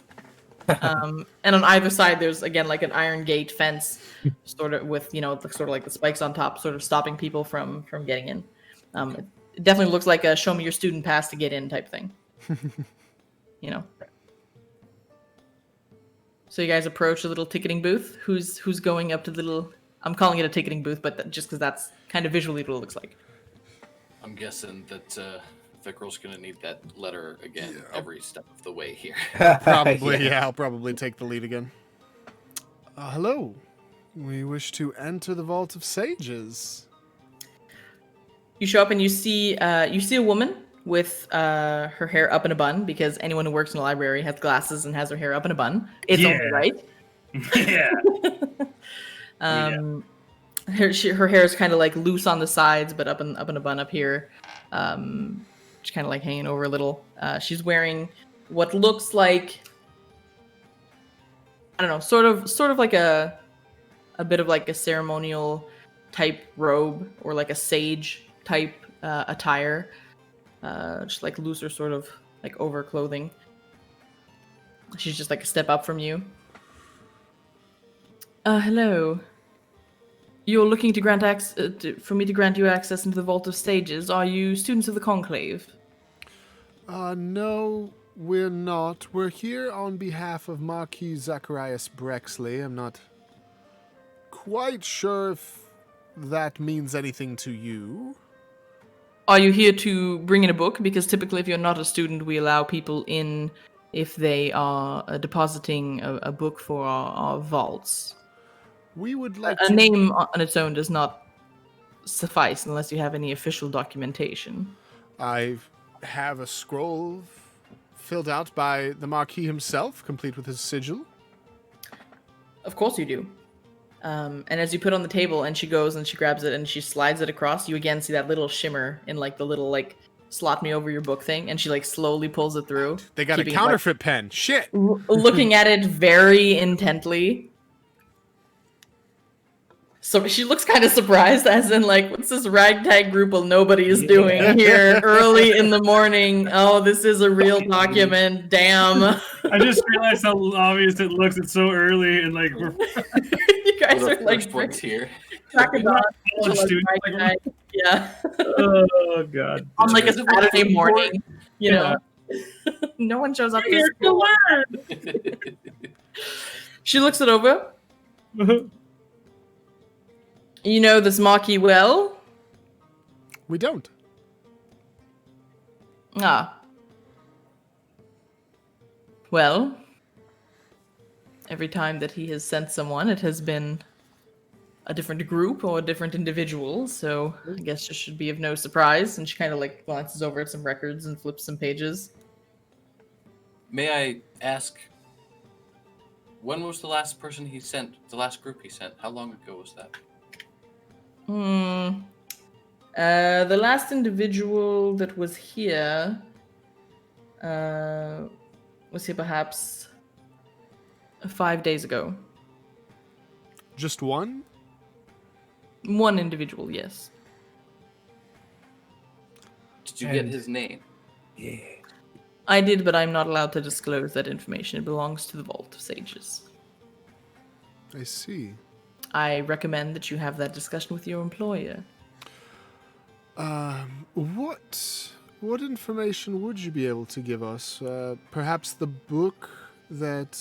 And on either side, there's again like an iron gate fence, sort of with sort of like the spikes on top, sort of stopping people from getting in. It definitely looks like a show me your student pass to get in type thing. So you guys approach a little ticketing booth. Who's going up to the little? I'm calling it a ticketing booth, but just because that's kind of visually what it looks like. I'm guessing that Vickrell's gonna need that letter again every step of the way here. Probably, yeah. I'll probably take the lead again. Hello. We wish to enter the Vault of Sages. You show up and you see a woman with her hair up in a bun, because anyone who works in a library has glasses and has her hair up in a bun. It's only right. Yeah. Her hair is kind of like loose on the sides, but up in a bun up here. She's kind of like hanging over a little. She's wearing what looks like, I don't know, sort of like a bit of like a ceremonial type robe, or like a sage type attire. Just like looser sort of like over clothing. She's just like a step up from you. Hello. You're looking to grant for me to grant you access into the Vault of Sages. Are you students of the Conclave? No, we're not. We're here on behalf of Marquis Zacharias Brexley. I'm not quite sure if that means anything to you. Are you here to bring in a book? Because typically if you're not a student, we allow people in if they are depositing a book for our vaults. We would like a name on its own does not suffice unless you have any official documentation. I have a scroll filled out by the Marquis himself, complete with his sigil. Of course you do. And as you put on the table and she goes and she grabs it and she slides it across, you again see that little shimmer in like the little like slot me over your book thing, and she like slowly pulls it through. They got a counterfeit pen. Shit. Looking at it very intently. So she looks kind of surprised, as in like, what's this ragtag group of nobody is doing here early in the morning? Oh, this is a real document. Damn. I just realized how obvious it looks. It's so early, and like we're you guys We're are the like first ones here. Yeah. Oh god. On like a Is it like Saturday food morning, you know. Yeah. No one shows up to Here to school. learn. She looks it over. You know this Marquis well? We don't. Ah. Well, every time that he has sent someone, it has been a different group or a different individual, so I guess it should be of no surprise. And she kind of like glances over at some records and flips some pages. May I ask, when was the last person he sent, the last group he sent? How long ago was that? The last individual that was here perhaps 5 days ago. Just one? One individual, yes. Did you get his name? Yeah. I did, but I'm not allowed to disclose that information. It belongs to the Vault of Sages. I see. I recommend that you have that discussion with your employer. What information would you be able to give us? Perhaps the book that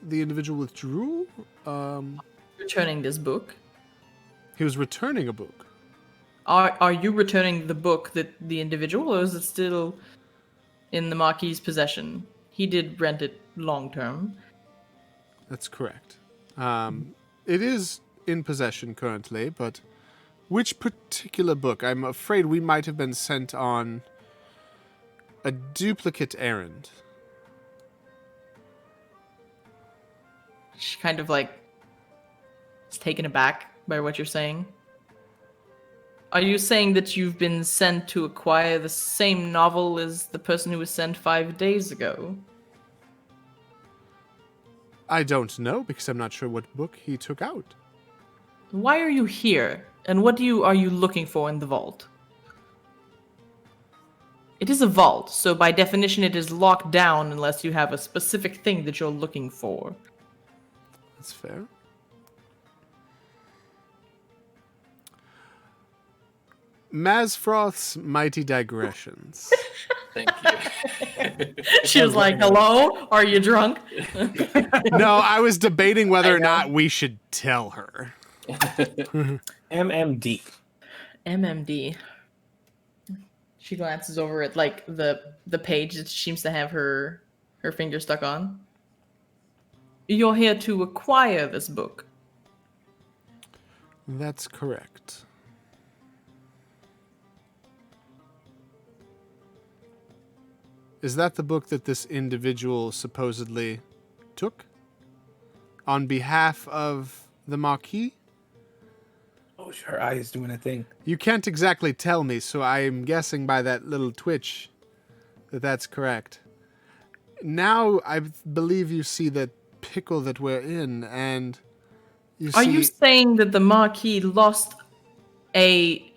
the individual withdrew? Returning this book. He was returning a book. Are you returning the book that the individual, or is it still in the Marquis' possession? He did rent it long term. That's correct. It is in possession currently, but which particular book? I'm afraid we might have been sent on a duplicate errand. She kind of like is taken aback by what you're saying. Are you saying that you've been sent to acquire the same novel as the person who was sent 5 days ago? I don't know, because I'm not sure what book he took out. Why are you here? And what are you looking for in the vault? It is a vault, so by definition it is locked down unless you have a specific thing that you're looking for. That's fair. Mazfroth's Mighty Digressions. Thank you. She was like, hello? Are you drunk? No, I was debating whether or not we should tell her. MMD. MMD. She glances over at like the page that she seems to have her finger stuck on. You're here to acquire this book. That's correct. Is that the book that this individual supposedly took? On behalf of the Marquis? Oh, her eye is doing a thing. You can't exactly tell me, so I'm guessing by that little twitch that that's correct. Now I believe you see the pickle that we're in, and Are you saying that the Marquis lost a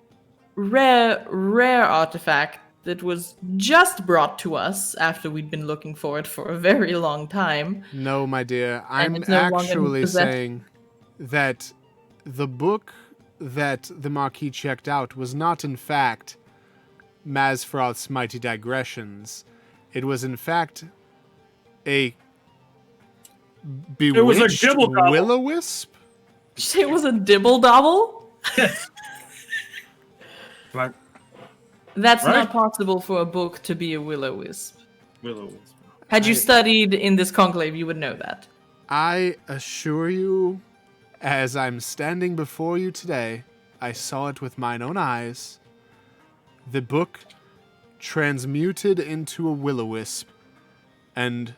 rare artifact that was just brought to us after we'd been looking for it for a very long time? No, my dear. I'm it's no longer actually possessed? saying that the book that the Marquis checked out was not, in fact, Mazfroth's Mighty Digressions. It was, in fact, a bewitched was a dibble-dabble. will-o-wisp? Did you say it was a dibble dobble? Like That's Right. not possible for a book to be a will-o-wisp. Will-o-wisp. Had you I- studied in this conclave, you would know that. I assure you, as I'm standing before you today, I saw it with mine own eyes. The book transmuted into a will-o-wisp and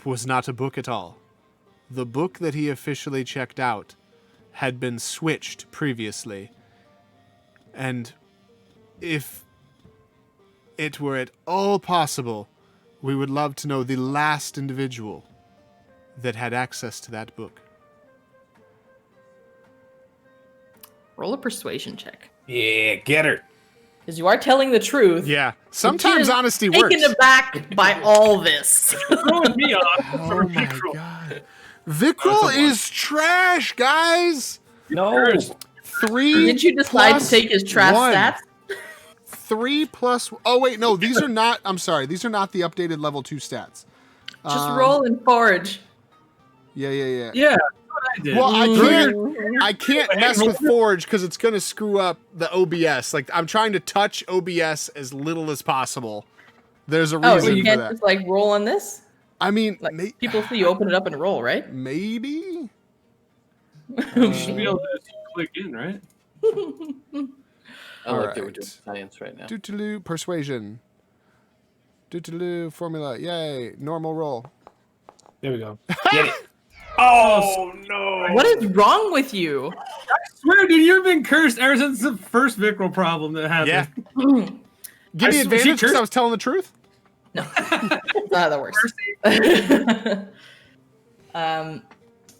was not a book at all. The book that he officially checked out had been switched previously. And if it were at all possible, we would love to know the last individual that had access to that book. Roll a persuasion check. Yeah, get her. Because you are telling the truth. Yeah, She sometimes is honesty works. taken aback by all this. Throwing me off. Oh my god. Vicryl is trash, guys! No. 3 Did you decide to plus take his trash 1. stats? 3 plus... Oh, wait, no, these are not... I'm sorry, these are not the updated level 2 stats. Just roll and forage. Yeah. Yeah, that's what I did. Well, I can't mess with Forge because it's going to screw up the OBS. Like, I'm trying to touch OBS as little as possible. There's a Oh, reason you for can't that. just like roll on this? I mean, Like people see you open it up and roll, right? maybe? You should be able to just click in, right? I like that we're Alright. doing science right now. Doodaloo, persuasion. Doodaloo, formula. Yay, normal roll. There we go. Get it. Oh no! What is wrong with you? I swear, dude, you've been cursed ever since the first Vicryl problem that happened. Yeah. Give me I swear, advantage she because I cursed- was telling the truth? That's not how that works.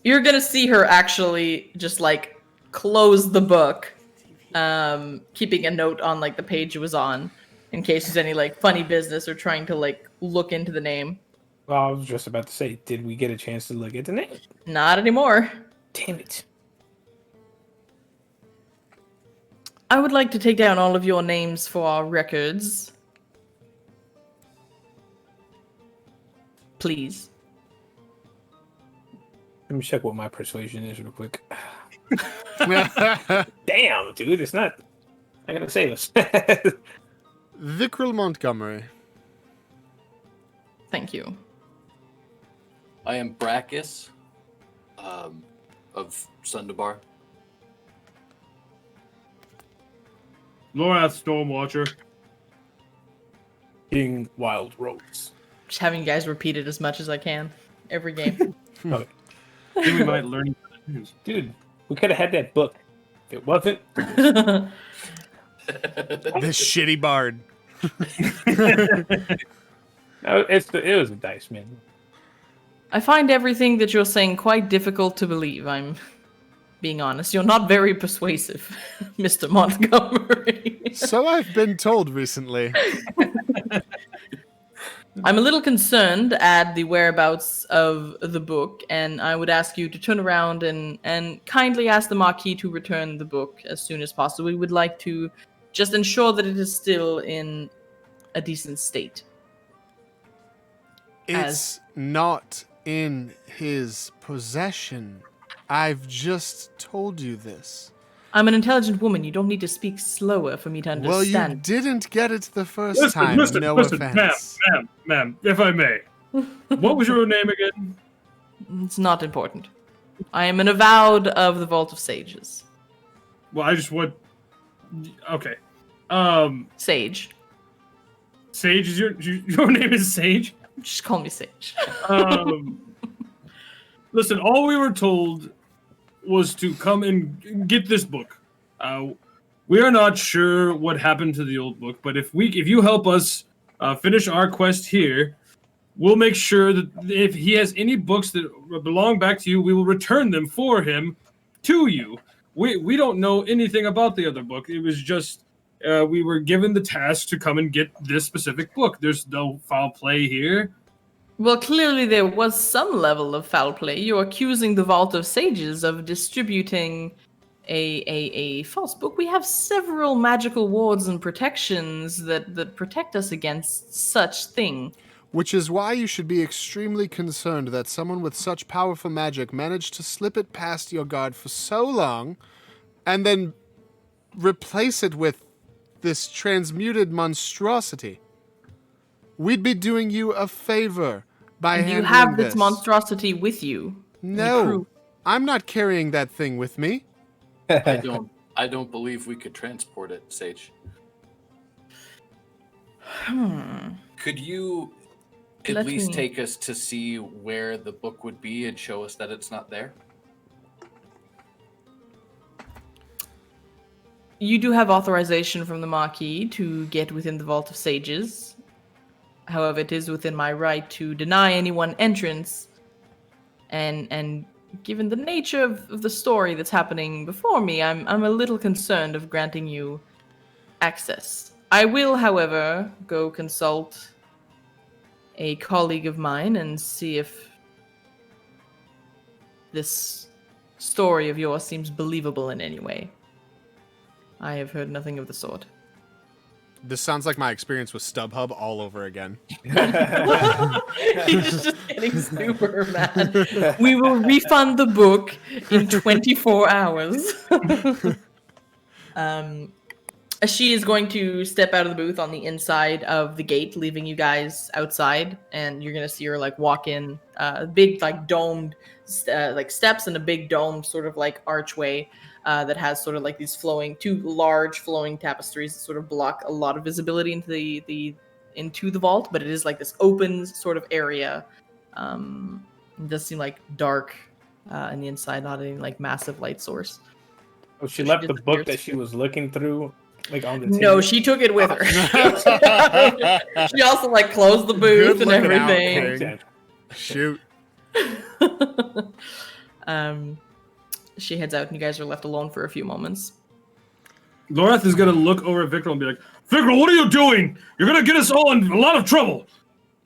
You're gonna see her actually just like close the book, keeping a note on like the page it was on, in case there's any like funny business or trying to like look into the name. Well, I was just about to say, did we get a chance to look at the name? Not anymore. Damn it. I would like to take down all of your names for our records. Please. Let me check what my persuasion is real quick. Damn, dude, it's not gonna save us. Vicryl Montgomery. Thank you. I am Brachus of Sundabar. Lorath Stormwatcher. King Wild Rose. Just having you guys repeat it as much as I can every game. Okay. I think we might learn. Dude, we could have had that book. If it wasn't, This shitty bard. no, it was a dice, man. I find everything that you're saying quite difficult to believe. I'm being honest. You're not very persuasive, Mr. Montgomery. So I've been told recently. I'm a little concerned at the whereabouts of the book, and I would ask you to turn around and kindly ask the Marquis to return the book as soon as possible. We would like to just ensure that it is still in a decent state. It's not in his possession. I've just told you this. I'm an intelligent woman. You don't need to speak slower for me to Well, you understand. didn't get it the first Listen, time. listen, No listen, offense. ma'am, if I may. What was your name again? It's not important. I am an avowed of the Vault of Sages. Well, I just want. Okay. Sage. Sage is your name is Sage. Just call me Sage. Listen, all we were told was to come and get this book. We are not sure what happened to the old book, but if you help us finish our quest here, we'll make sure that if he has any books that belong back to you, we will return them for him to you. We don't know anything about the other book. It was just we were given the task to come and get this specific book. There's no foul play here. Well, clearly there was some level of foul play. You're accusing the Vault of Sages of distributing a false book. We have several magical wards and protections that protect us against such thing. Which is why you should be extremely concerned that someone with such powerful magic managed to slip it past your guard for so long and then replace it with this transmuted monstrosity. We'd be doing you a favor by And handling you have this. this monstrosity with you. No, I'm not carrying that thing with me. I don't believe we could transport it, Sage. Could you at least take us to see where the book would be and show us that it's not there? You do have authorization from the Marquis to get within the Vault of Sages. However, it is within my right to deny anyone entrance. And given the nature of the story that's happening before me, I'm a little concerned of granting you access. I will, however, go consult a colleague of mine and see if this story of yours seems believable in any way. I have heard nothing of the sort. This sounds like my experience with StubHub all over again. He's just getting super mad. We will refund the book in 24 hours. She is going to step out of the booth on the inside of the gate, leaving you guys outside, and you're gonna see her like walk in, big like domed like steps and a big domed sort of like archway that has sort of like these two large flowing tapestries that sort of block a lot of visibility into the vault, but it is like this open sort of area. It does seem like dark on the inside, not any like massive light source. Oh, she left the book that she was looking through, like on the table. No, she took it with her. She also like closed the booth and everything. Shoot. She heads out and you guys are left alone for a few moments. Loreth is going to look over at Vickrell and be like, Vickrell, what are you doing? You're going to get us all in a lot of trouble.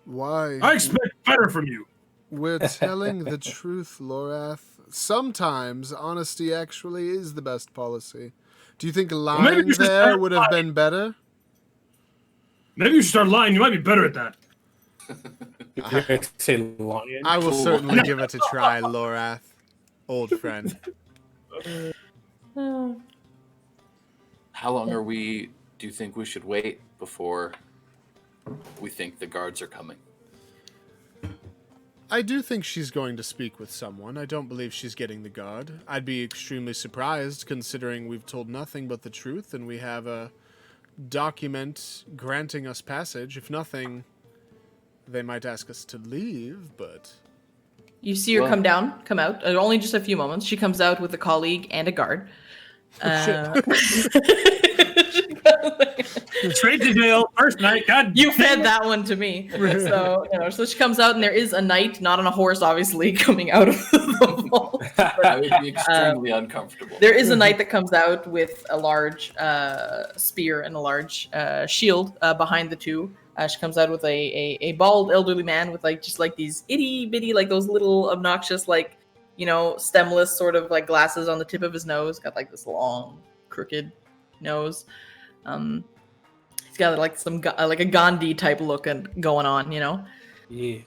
Why? I expect better from you. We're telling the truth, Lorath. Sometimes honesty actually is the best policy. Do you think lying there would have been better? Maybe you should start lying. You might be better at that. I will certainly give it a try, Lorath. Old friend. How long do you think we should wait before we think the guards are coming? I do think she's going to speak with someone. I don't believe she's getting the guard. I'd be extremely surprised considering we've told nothing but the truth and we have a document granting us passage. If nothing, they might ask us to leave, but... You see her come out. Only just a few moments. She comes out with a colleague and a guard. Straight to jail, first night. God, you fed that one to me. So, so she comes out, and there is a knight, not on a horse, obviously, coming out of the vault. I would be extremely uncomfortable. There is a knight that comes out with a large spear and a large shield behind the two. She comes out with a bald elderly man with just these itty bitty, like those little obnoxious, stemless sort of like glasses on the tip of his nose. Got like this long, crooked nose. He's got like a Gandhi type look going on, Yeah.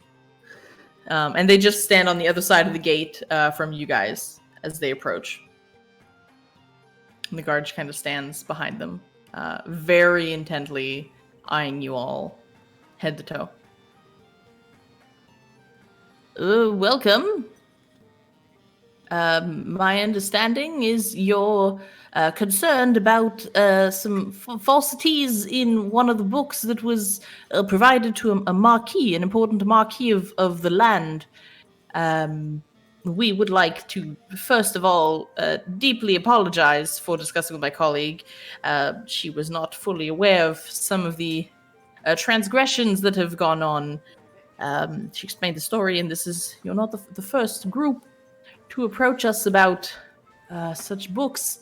And they just stand on the other side of the gate from you guys as they approach. And the guard just kind of stands behind them, very intently eyeing you all head to toe. Welcome. My understanding is you're concerned about some falsities in one of the books that was provided to a marquis, an important marquis of the land. We would like to, first of all, deeply apologize for discussing with my colleague. She was not fully aware of some of the transgressions that have gone on. She explained the story, and you're not the first group to approach us about such books.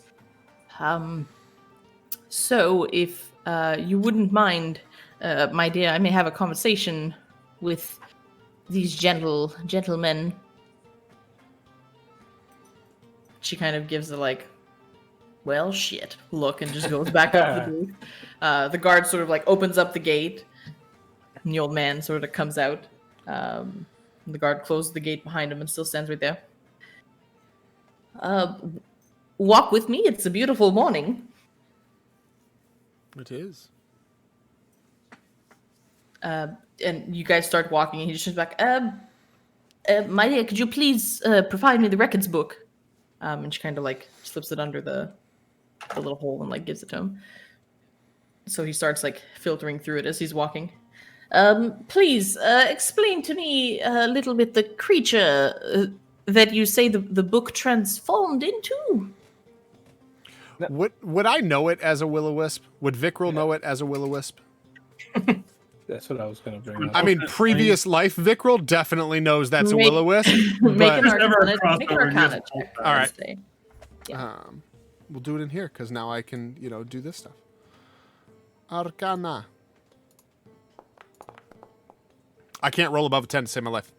So if you wouldn't mind, my dear, I may have a conversation with these gentlemen. She kind of gives a well, shit look and just goes back up the booth. The guard sort of opens up the gate, and the old man sort of comes out. The guard closes the gate behind him and still stands right there. Walk with me. It's a beautiful morning. It is. And you guys start walking, and he just turns back. My dear, could you please provide me the records book? And she kind of slips it under the little hole and gives it to him. So he starts filtering through it as he's walking. Please explain to me a little bit the creature that you say the book transformed into. Would I know it as a will-o-wisp? Would Vikril know it as a will-o-wisp? That's what I was going to bring up. I mean, previous life Vikril definitely knows that's a Make- will-o-wisp. Make But an never a arcana crossover, check. All right. Say. we'll do it in here because now I can, do this stuff. Arcana. I can't roll above a 10 to save my life.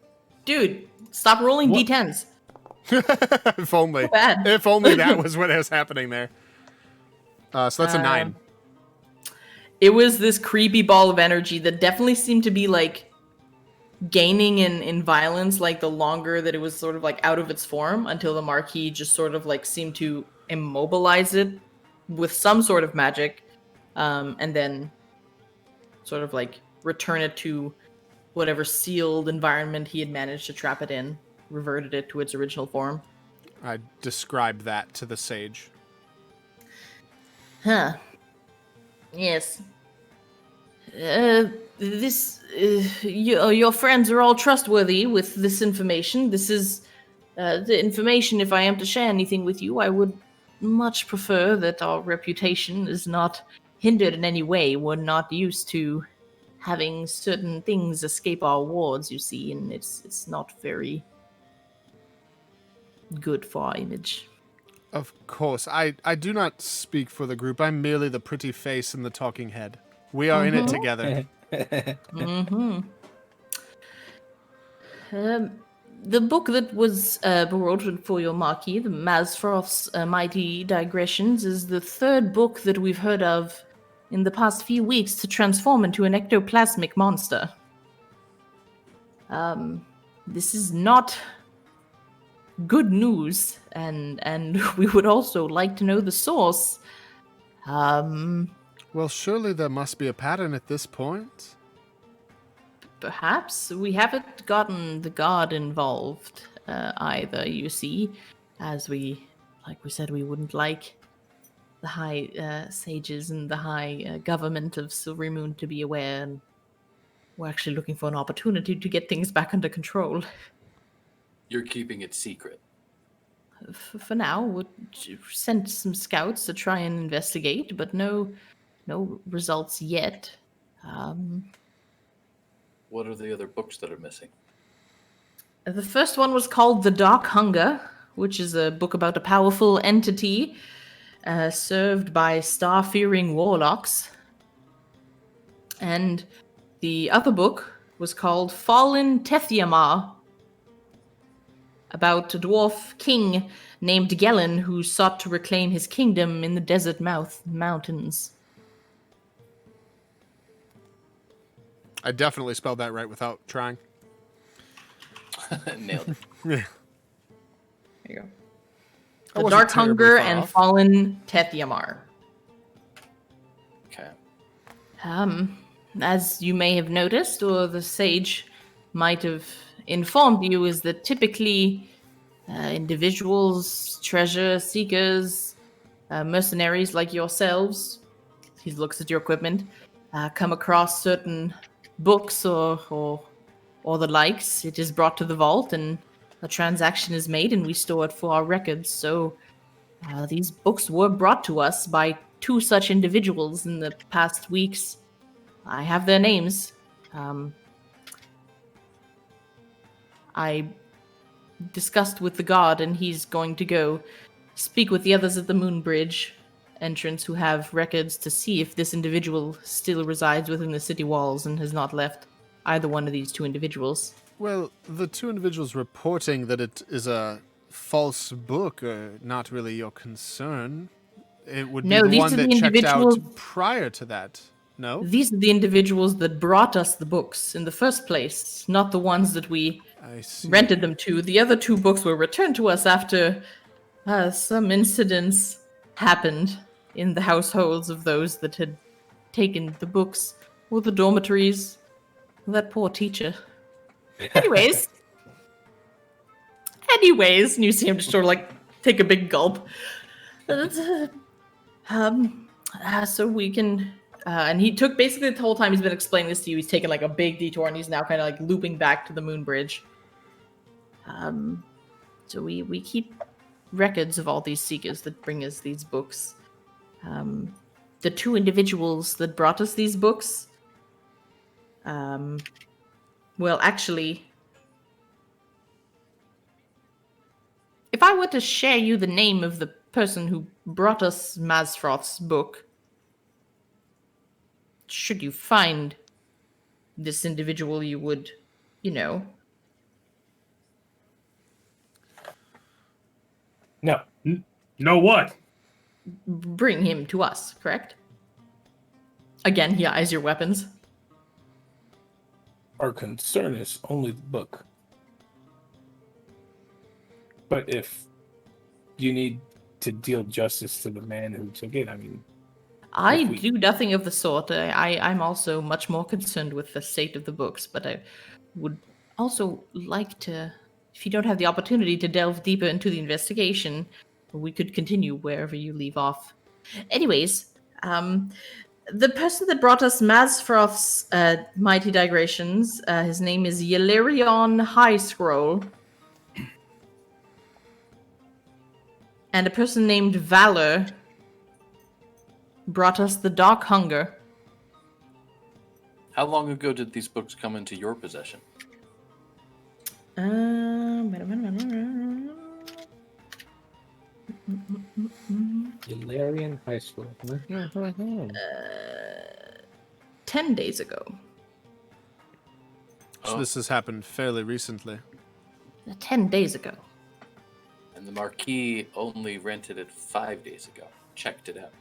Dude, stop rolling d10s. If only. So bad. If only that was what was happening there. So that's a 9. It was this creepy ball of energy that definitely seemed to be gaining in violence the longer that it was sort of out of its form, until the Marquis just sort of seemed to immobilize it with some sort of magic, and then sort of return it to whatever sealed environment he had managed to trap it in, reverted it to its original form. I described that to the sage. Huh. Yes. Your friends are all trustworthy with this information. This is the information. If I am to share anything with you, I would much prefer that our reputation is not hindered in any way. We're not used to having certain things escape our wards, you see, and it's not very good for our image. Of course. I do not speak for the group. I'm merely the pretty face and the talking head. We are in it together. The book that was borrowed for your Marquis, the Mazfroth's Mighty Digressions, is the third book that we've heard of in the past few weeks to transform into an ectoplasmic monster. This is not good news, and we would also like to know the source. Well, surely there must be a pattern at this point. Perhaps. We haven't gotten the guard involved either, you see. As we said, we wouldn't like the high sages and the high government of Silvery Moon to be aware, and we're actually looking for an opportunity to get things back under control. You're keeping it secret. For now, we'll send some scouts to try and investigate, but no results yet. What are the other books that are missing? The first one was called The Dark Hunger, which is a book about a powerful entity served by star-fearing warlocks. And the other book was called Fallen Tethiamar, about a dwarf king named Gellin who sought to reclaim his kingdom in the Desert Mountains. I definitely spelled that right without trying. Nailed it. Yeah. There you The wasn't Dark terribly Hunger far and off. Fallen Tethyamar. Okay. As you may have noticed, or the sage might have informed you, is that typically individuals, treasure seekers, mercenaries like yourselves, he looks at your equipment, come across certain books or the likes. It is brought to the vault and a transaction is made and we store it for our records. So these books were brought to us by two such individuals in the past weeks. I have their names. I discussed with the guard, and he's going to go speak with the others at the Moon Bridge entrance who have records to see if this individual still resides within the city walls and has not left either one of these two individuals. Well, the two individuals reporting that it is a false book are not really your concern. It would No, be the these one are that the checked out individuals- prior to that. No? These are the individuals that brought us the books in the first place, not the ones that we I see. rented them to. The other two books were returned to us after some incidents happened in the households of those that had taken the books or the dormitories. That poor teacher. Anyways, and you see him just sort of like take a big gulp. So we can. And he took basically the whole time he's been explaining this to you, he's taken like a big detour and he's now kind of like looping back to the Moon Bridge. So we keep records of all these seekers that bring us these books. The two individuals that brought us these books, well, actually, if I were to share you the name of the person who brought us Mazfroth's book, should you find this individual, you would, No. Know what? bring him to us, correct? Again, he eyes your weapons. Our concern is only the book. But if you need to deal justice to the man who took it, I mean, I If we- do nothing of the sort. I'm also much more concerned with the state of the books, but I would also like to, if you don't have the opportunity to delve deeper into the investigation, we could continue wherever you leave off. Anyways, the person that brought us Mazfroth's Mighty Digressions, his name is Yelerion High Scroll. And a person named Valor brought us the Dark Hunger. How long ago did these books come into your possession? Galarian High School. 10 days ago. So Oh. this has happened fairly recently. 10 days ago. And the Marquis only rented it 5 days ago. Checked it out.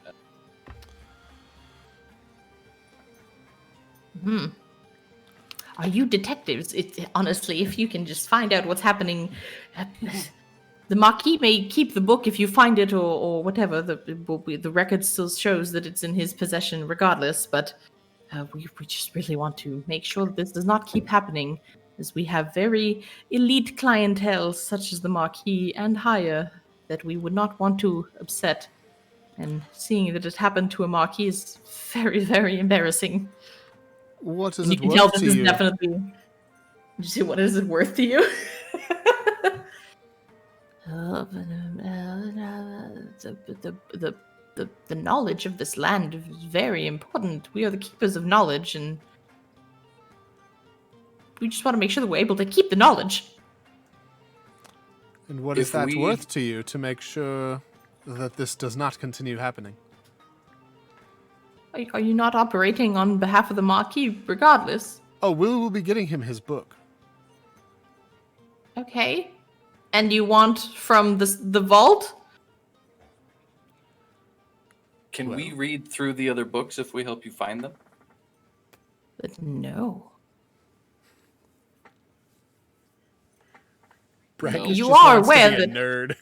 Are you detectives? Honestly, if you can just find out what's happening, the Marquis may keep the book if you find it or whatever. The record still shows that it's in his possession regardless, but we just really want to make sure that this does not keep happening, as we have very elite clientele such as the Marquis and higher that we would not want to upset. And seeing that it happened to a Marquis is very, very embarrassing. What is You it can tell worth this to is you? definitely. Did you say what is it worth to you? The knowledge of this land is very important. We are the keepers of knowledge, and we just want to make sure that we're able to keep the knowledge. And what is If that we- worth to you to make sure that this does not continue happening? Are you not operating on behalf of the Marquis, regardless? Oh, we will be getting him his book. Okay. And you want from the vault? Can we read through the other books if we help you find them? But no. Brackish You just are wants to aware be a that- nerd.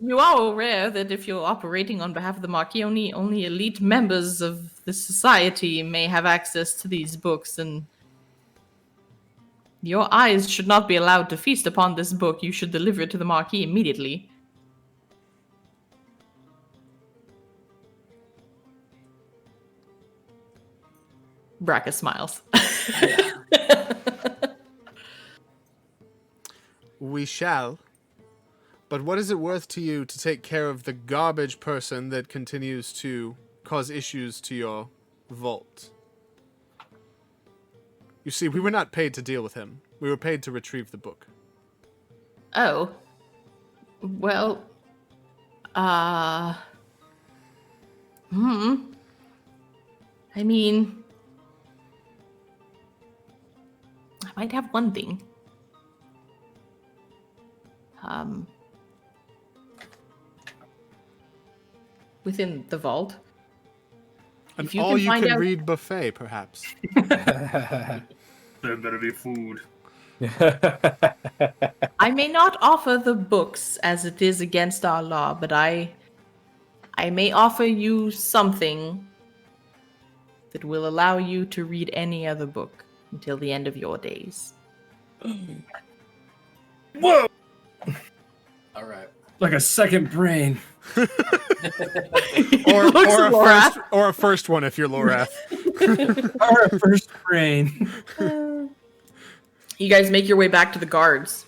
You are aware that if you're operating on behalf of the Marquis, only elite members of the society may have access to these books, and your eyes should not be allowed to feast upon this book. You should deliver it to the Marquis immediately. Braca smiles. We shall. But what is it worth to you to take care of the garbage person that continues to cause issues to your vault? You see, we were not paid to deal with him. We were paid to retrieve the book. Oh. Well. I mean, I might have one thing. Within the vault. An If you all can you find can out- read buffet, perhaps. There better be food. I may not offer the books as it is against our law, but I may offer you something that will allow you to read any other book until the end of your days. Whoa! All right. Like a second brain. or a first one if you're Lorath. Our first brain. You guys make your way back to the guards.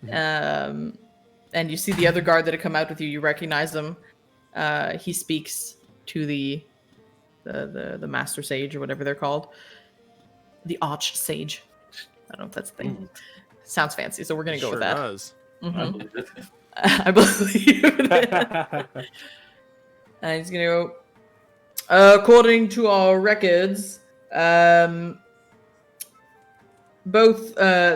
And you see the other guard that had come out with you. You recognize him. He speaks to the master sage or whatever they're called. The arch sage. I don't know if that's the thing. Sounds fancy, so we're going to go with that. Does. Mhm. I believe it. And he's going to go, according to our records, both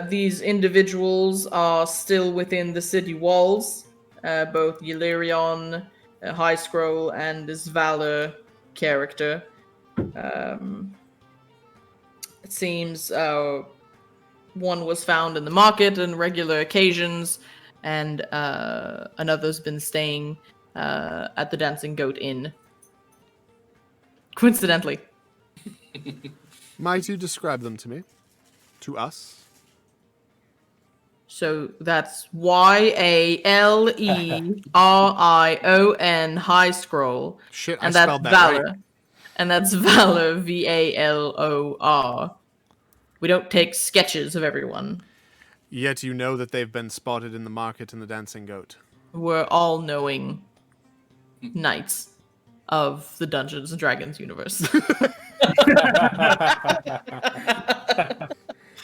these individuals are still within the city walls. Both Yllirion, High Scroll, and this Valor character. It seems one was found in the market on regular occasions, and another's been staying at the Dancing Goat Inn. Coincidentally. Might you describe them to me? To us? So that's Yalerion High Scroll. Shit, And I that's spelled that Valor. right. And that's Valor, Valor. We don't take sketches of everyone. Yet you know that they've been spotted in the market in the Dancing Goat. We're all knowing knights of the Dungeons and Dragons universe.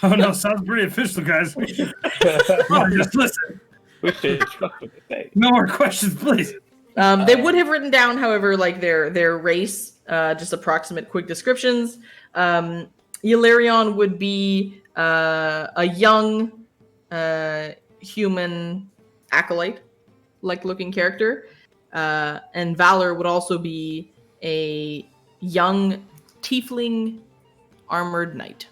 Oh no, sounds pretty official, guys. Oh, just listen. We should trust what they say. No more questions, please. They would have written down, however, like their race, just approximate quick descriptions. Yllirion would be a young human acolyte-like looking character. And Valor would also be a young tiefling armored knight.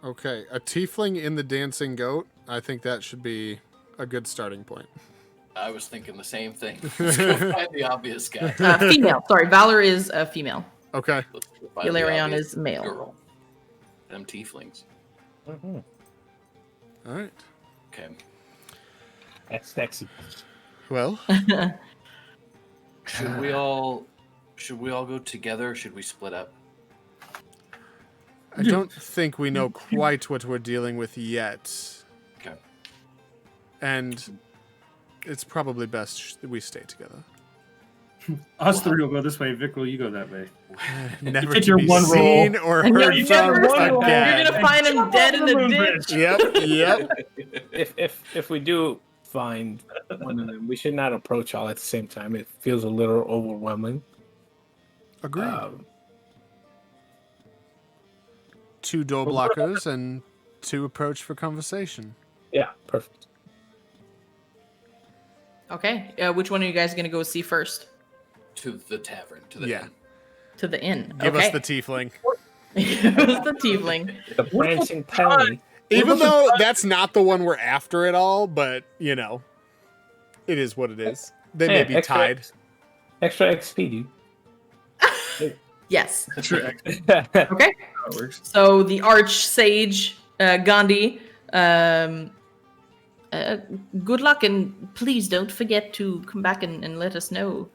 Okay, a tiefling in the Dancing Goat. I think that should be a good starting point. I was thinking the same thing. Let's go find the obvious guy. Female. Sorry, Valor is a female. Okay. Let's go find the Yllirion obvious is male. girl. Them tieflings. Mhm. All right. Okay. That's sexy. Well, Should we all go together or should we split up? I don't think we know quite what we're dealing with yet. Okay. And it's probably best that we stay together. Us three will go this way. Vic, will you go that way? Never Get to your be one roll. seen or And heard you from never roll. again. You're gonna find him dead in the ditch. Yep. If we do find one of them, we should not approach all at the same time. It feels a little overwhelming. Agreed. 2 door blockers and 2 approach for conversation. Yeah, perfect. Okay. Which one are you guys gonna go see first? To the tavern. To the Yeah. inn. To the inn. Give okay. us the tiefling. Give us the tiefling. The prancing pony. Even though that's not the one we're after at all, but, you know, it is what it is. They may be tied. Extra XP, dude. Yes. Sure. Okay. That works. So the arch sage Gandhi, good luck, and please don't forget to come back and let us know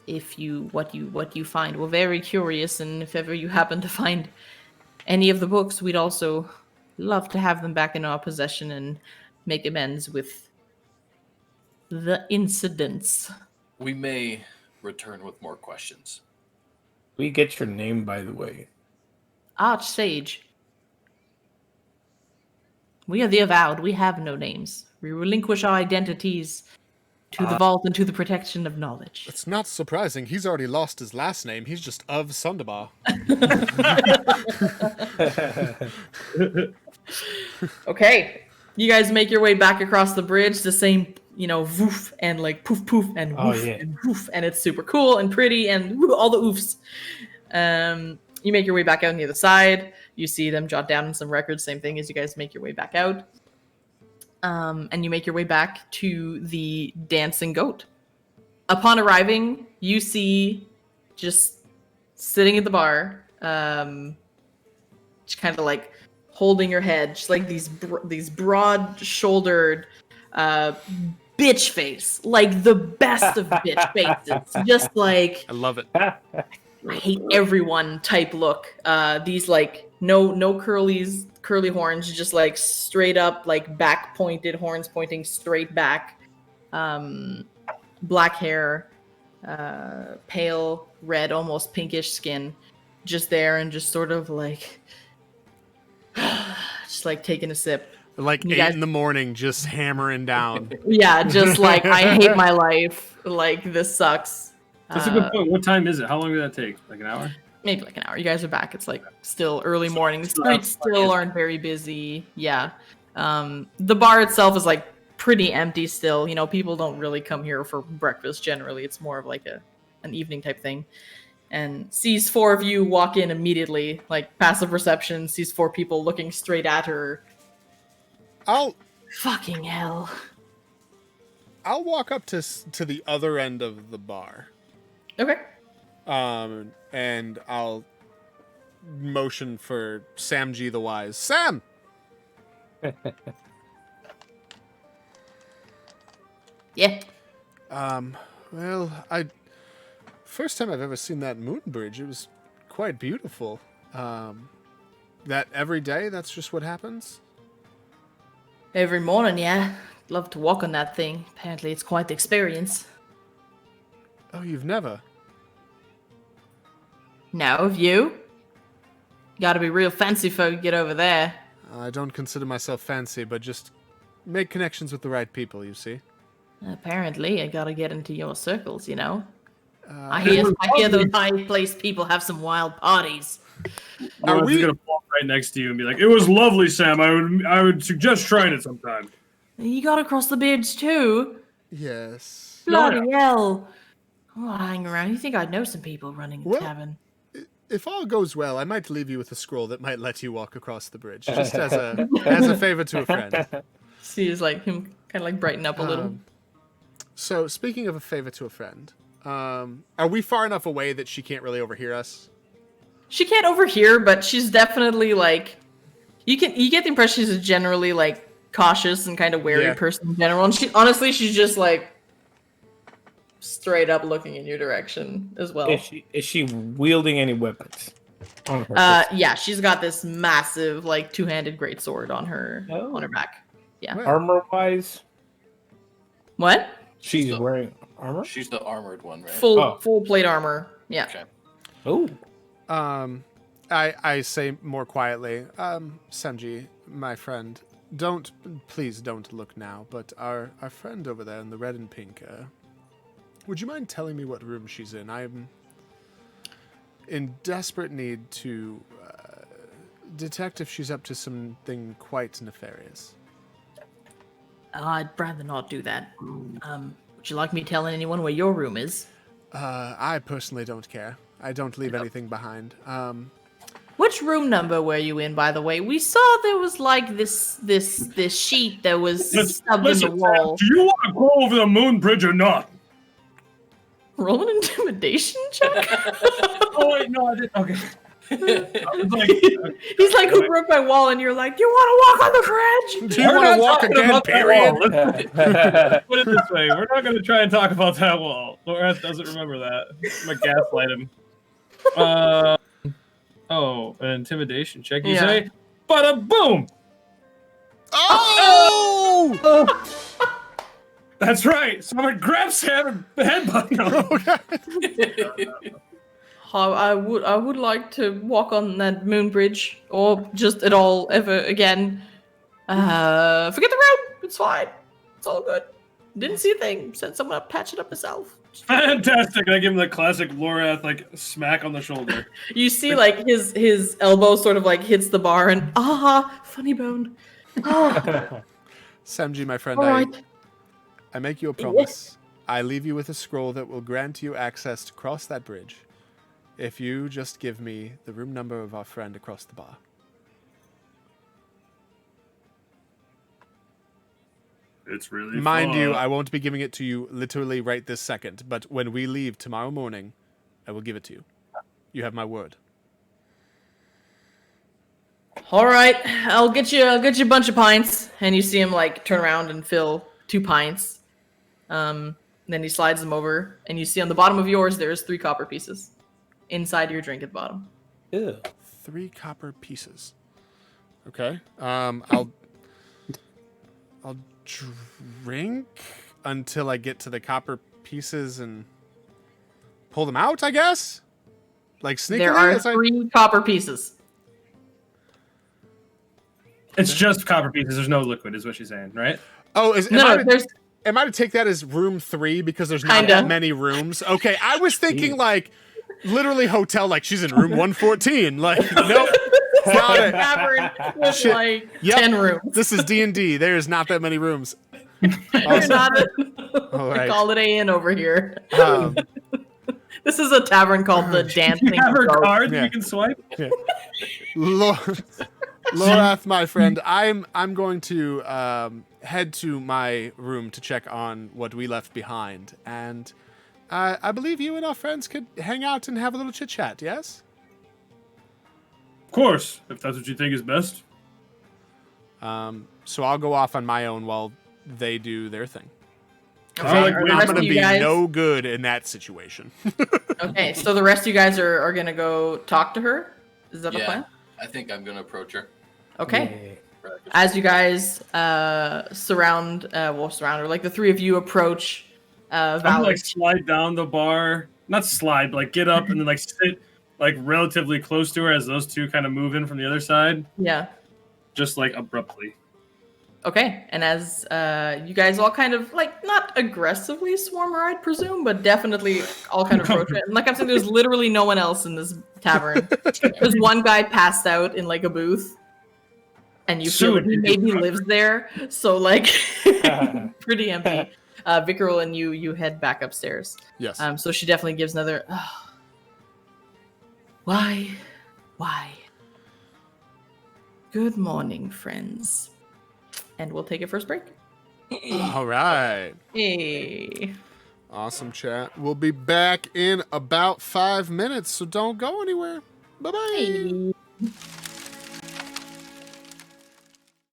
if what you find. We're very curious, and if ever you happen to find any of the books, we'd also love to have them back in our possession and make amends with the incidents. We may return with more questions. We get your name, by the way. Arch sage. We are the avowed. We have no names. We relinquish our identities to the vault and to the protection of knowledge. It's not surprising. He's already lost his last name. He's just of Sundabar. Okay. You guys make your way back across the bridge, the same, woof and like poof poof and woof and woof, and it's super cool and pretty and woo, all the oofs. You make your way back out on the other side. You see them jot down in some records, same thing as you guys make your way back out. And you make your way back to the dancing goat. Upon arriving, you see just sitting at the bar, just kind of like holding your head, just like these broad-shouldered bitch face, like the best of bitch faces. Just like I love it. I hate everyone type look. These like no curly horns, just like straight up like back pointed horns pointing straight back. Black hair, pale red, almost pinkish skin, just there and just sort of like just like taking a sip. Like You 8 guys- in the morning, just hammering down. Yeah, just like I hate my life. Like this sucks. That's a good point. What time is it? How long did that take? Like an hour? Maybe like an hour. You guys are back. It's like still early morning. The streets still aren't very busy. Yeah. The bar itself is like pretty empty still. People don't really come here for breakfast generally. It's more of like an evening type thing. And sees 4 of you walk in immediately, like passive perception, sees 4 people looking straight at her. Fucking hell. I'll walk up to the other end of the bar. Okay. And I'll motion for Sam G the Wise. Sam! Yeah. Well, first time I've ever seen that moon bridge. It was quite beautiful. That every day, that's just what happens? Every morning, yeah. Love to walk on that thing. Apparently it's quite the experience. Oh, you've never? No, have you? Gotta be real fancy folk to get over there. I don't consider myself fancy, but just make connections with the right people, you see. Apparently, I gotta get into your circles, I hear those high-placed people have some wild parties. Are we gonna walk right next to you and be like, "It was lovely, Sam. I would suggest trying it sometime." You gotta cross the bridge too. Yes. Bloody hell! Oh, hang around. You think I'd know some people running the Well- tavern? If all goes well, I might leave you with a scroll that might let you walk across the bridge, just as a favor to a friend. Sees like him kind of like brighten up a little. So, speaking of a favor to a friend, are we far enough away that she can't really overhear us? She can't overhear, but she's definitely like you get the impression she's a generally like cautious and kind of wary person in general. And she's just like straight up looking in your direction as well. Is she wielding any weapons? On her Yeah, she's got this massive like 2-handed greatsword on her back. Yeah. Well, armor wise, What? she's So- wearing armor. She's the armored one, right? Full plate armor. Yeah. Okay. Oh, I say more quietly, Sanji, my friend, please don't look now, but our friend over there in the red and pink, would you mind telling me what room she's in? I'm in desperate need to detect if she's up to something quite nefarious. I'd rather not do that. Would you like me telling anyone where your room is? I personally don't care. I don't leave anything behind. Which room number were you in, by the way? We saw there was like this sheet that was stubbed in the Listen, wall. do you want to go over the moon bridge or not? Roll an intimidation check. Oh wait, no, I didn't. Okay. I was like, He's like, who broke my wall? And you're like, you want to walk on the bridge? Do you want to walk again, period? Put it this way, we're not going to try and talk about that wall. Lorath doesn't remember that. I'm going to gaslight him. An intimidation check, you say? Bada boom! Oh! That's right. Someone grabs him and headbutt him. I would like to walk on that moon bridge, or just at all ever again. Forget the road. It's fine. It's all good. Didn't see a thing. Sent someone up, patch it up myself. Fantastic! And I give him the classic Lorath like smack on the shoulder. You see, like his elbow sort of like hits the bar, and funny bone. Samji, my friend, All right. I make you a promise. I leave you with a scroll that will grant you access to cross that bridge. If you just give me the room number of our friend across the bar. It's really Mind fun. you, I won't be giving it to you literally right this second, but when we leave tomorrow morning, I will give it to you. You have my word. All right, I'll get you a bunch of pints, and you see him like turn around and fill 2 pints. Then he slides them over, and you see on the bottom of yours there's 3 copper pieces inside your drink at the bottom. Ew. 3 copper pieces. Okay. I'll drink until I get to the copper pieces and pull them out, I guess? Like sneakily? There are as I- 3 copper pieces. It's just copper pieces. There's no liquid, is what she's saying, right? Oh, There's am I to take that as room 3 because there's not Kinda. that many rooms? Okay, I was thinking like literally hotel, like she's in room 114. Like, nope, got a it. tavern with Shit. like Yep. 10 rooms. This is D&D. There's not that many rooms. You're not All right. Holiday Inn over here. Um, This is a tavern called the Dancing You have her Goat. card Yeah. you can swipe? Lorath, my friend, I'm going to head to my room to check on what we left behind, and I believe you and our friends could hang out and have a little chit chat. Yes. Of course, if that's what you think is best. So I'll go off on my own while they do their thing. Okay, Alright, are the I'm rest gonna of you be guys- no good in that situation. Okay, so the rest of you guys are gonna go talk to her? Is that the plan? I think I'm gonna approach her. Okay. As you guys surround her, like the 3 of you approach I'm Valerie. like slide down the bar. Not slide, but like get up and then like sit like relatively close to her as those 2 kind of move in from the other side. Yeah. Just like abruptly. Okay, and as you guys all kind of like not aggressively swarm her, I'd presume, but definitely all kind of approach it. And like I'm saying, there's literally no one else in this tavern. There's one guy passed out in like a booth, and you feel that he maybe lives there. So like pretty empty. Vickerel and you head back upstairs. Yes. So she definitely gives another. Why? Good morning, friends. And we'll take a first break. All right. Hey. Awesome chat. We'll be back in about 5 minutes, so don't go anywhere. Bye-bye. Hey.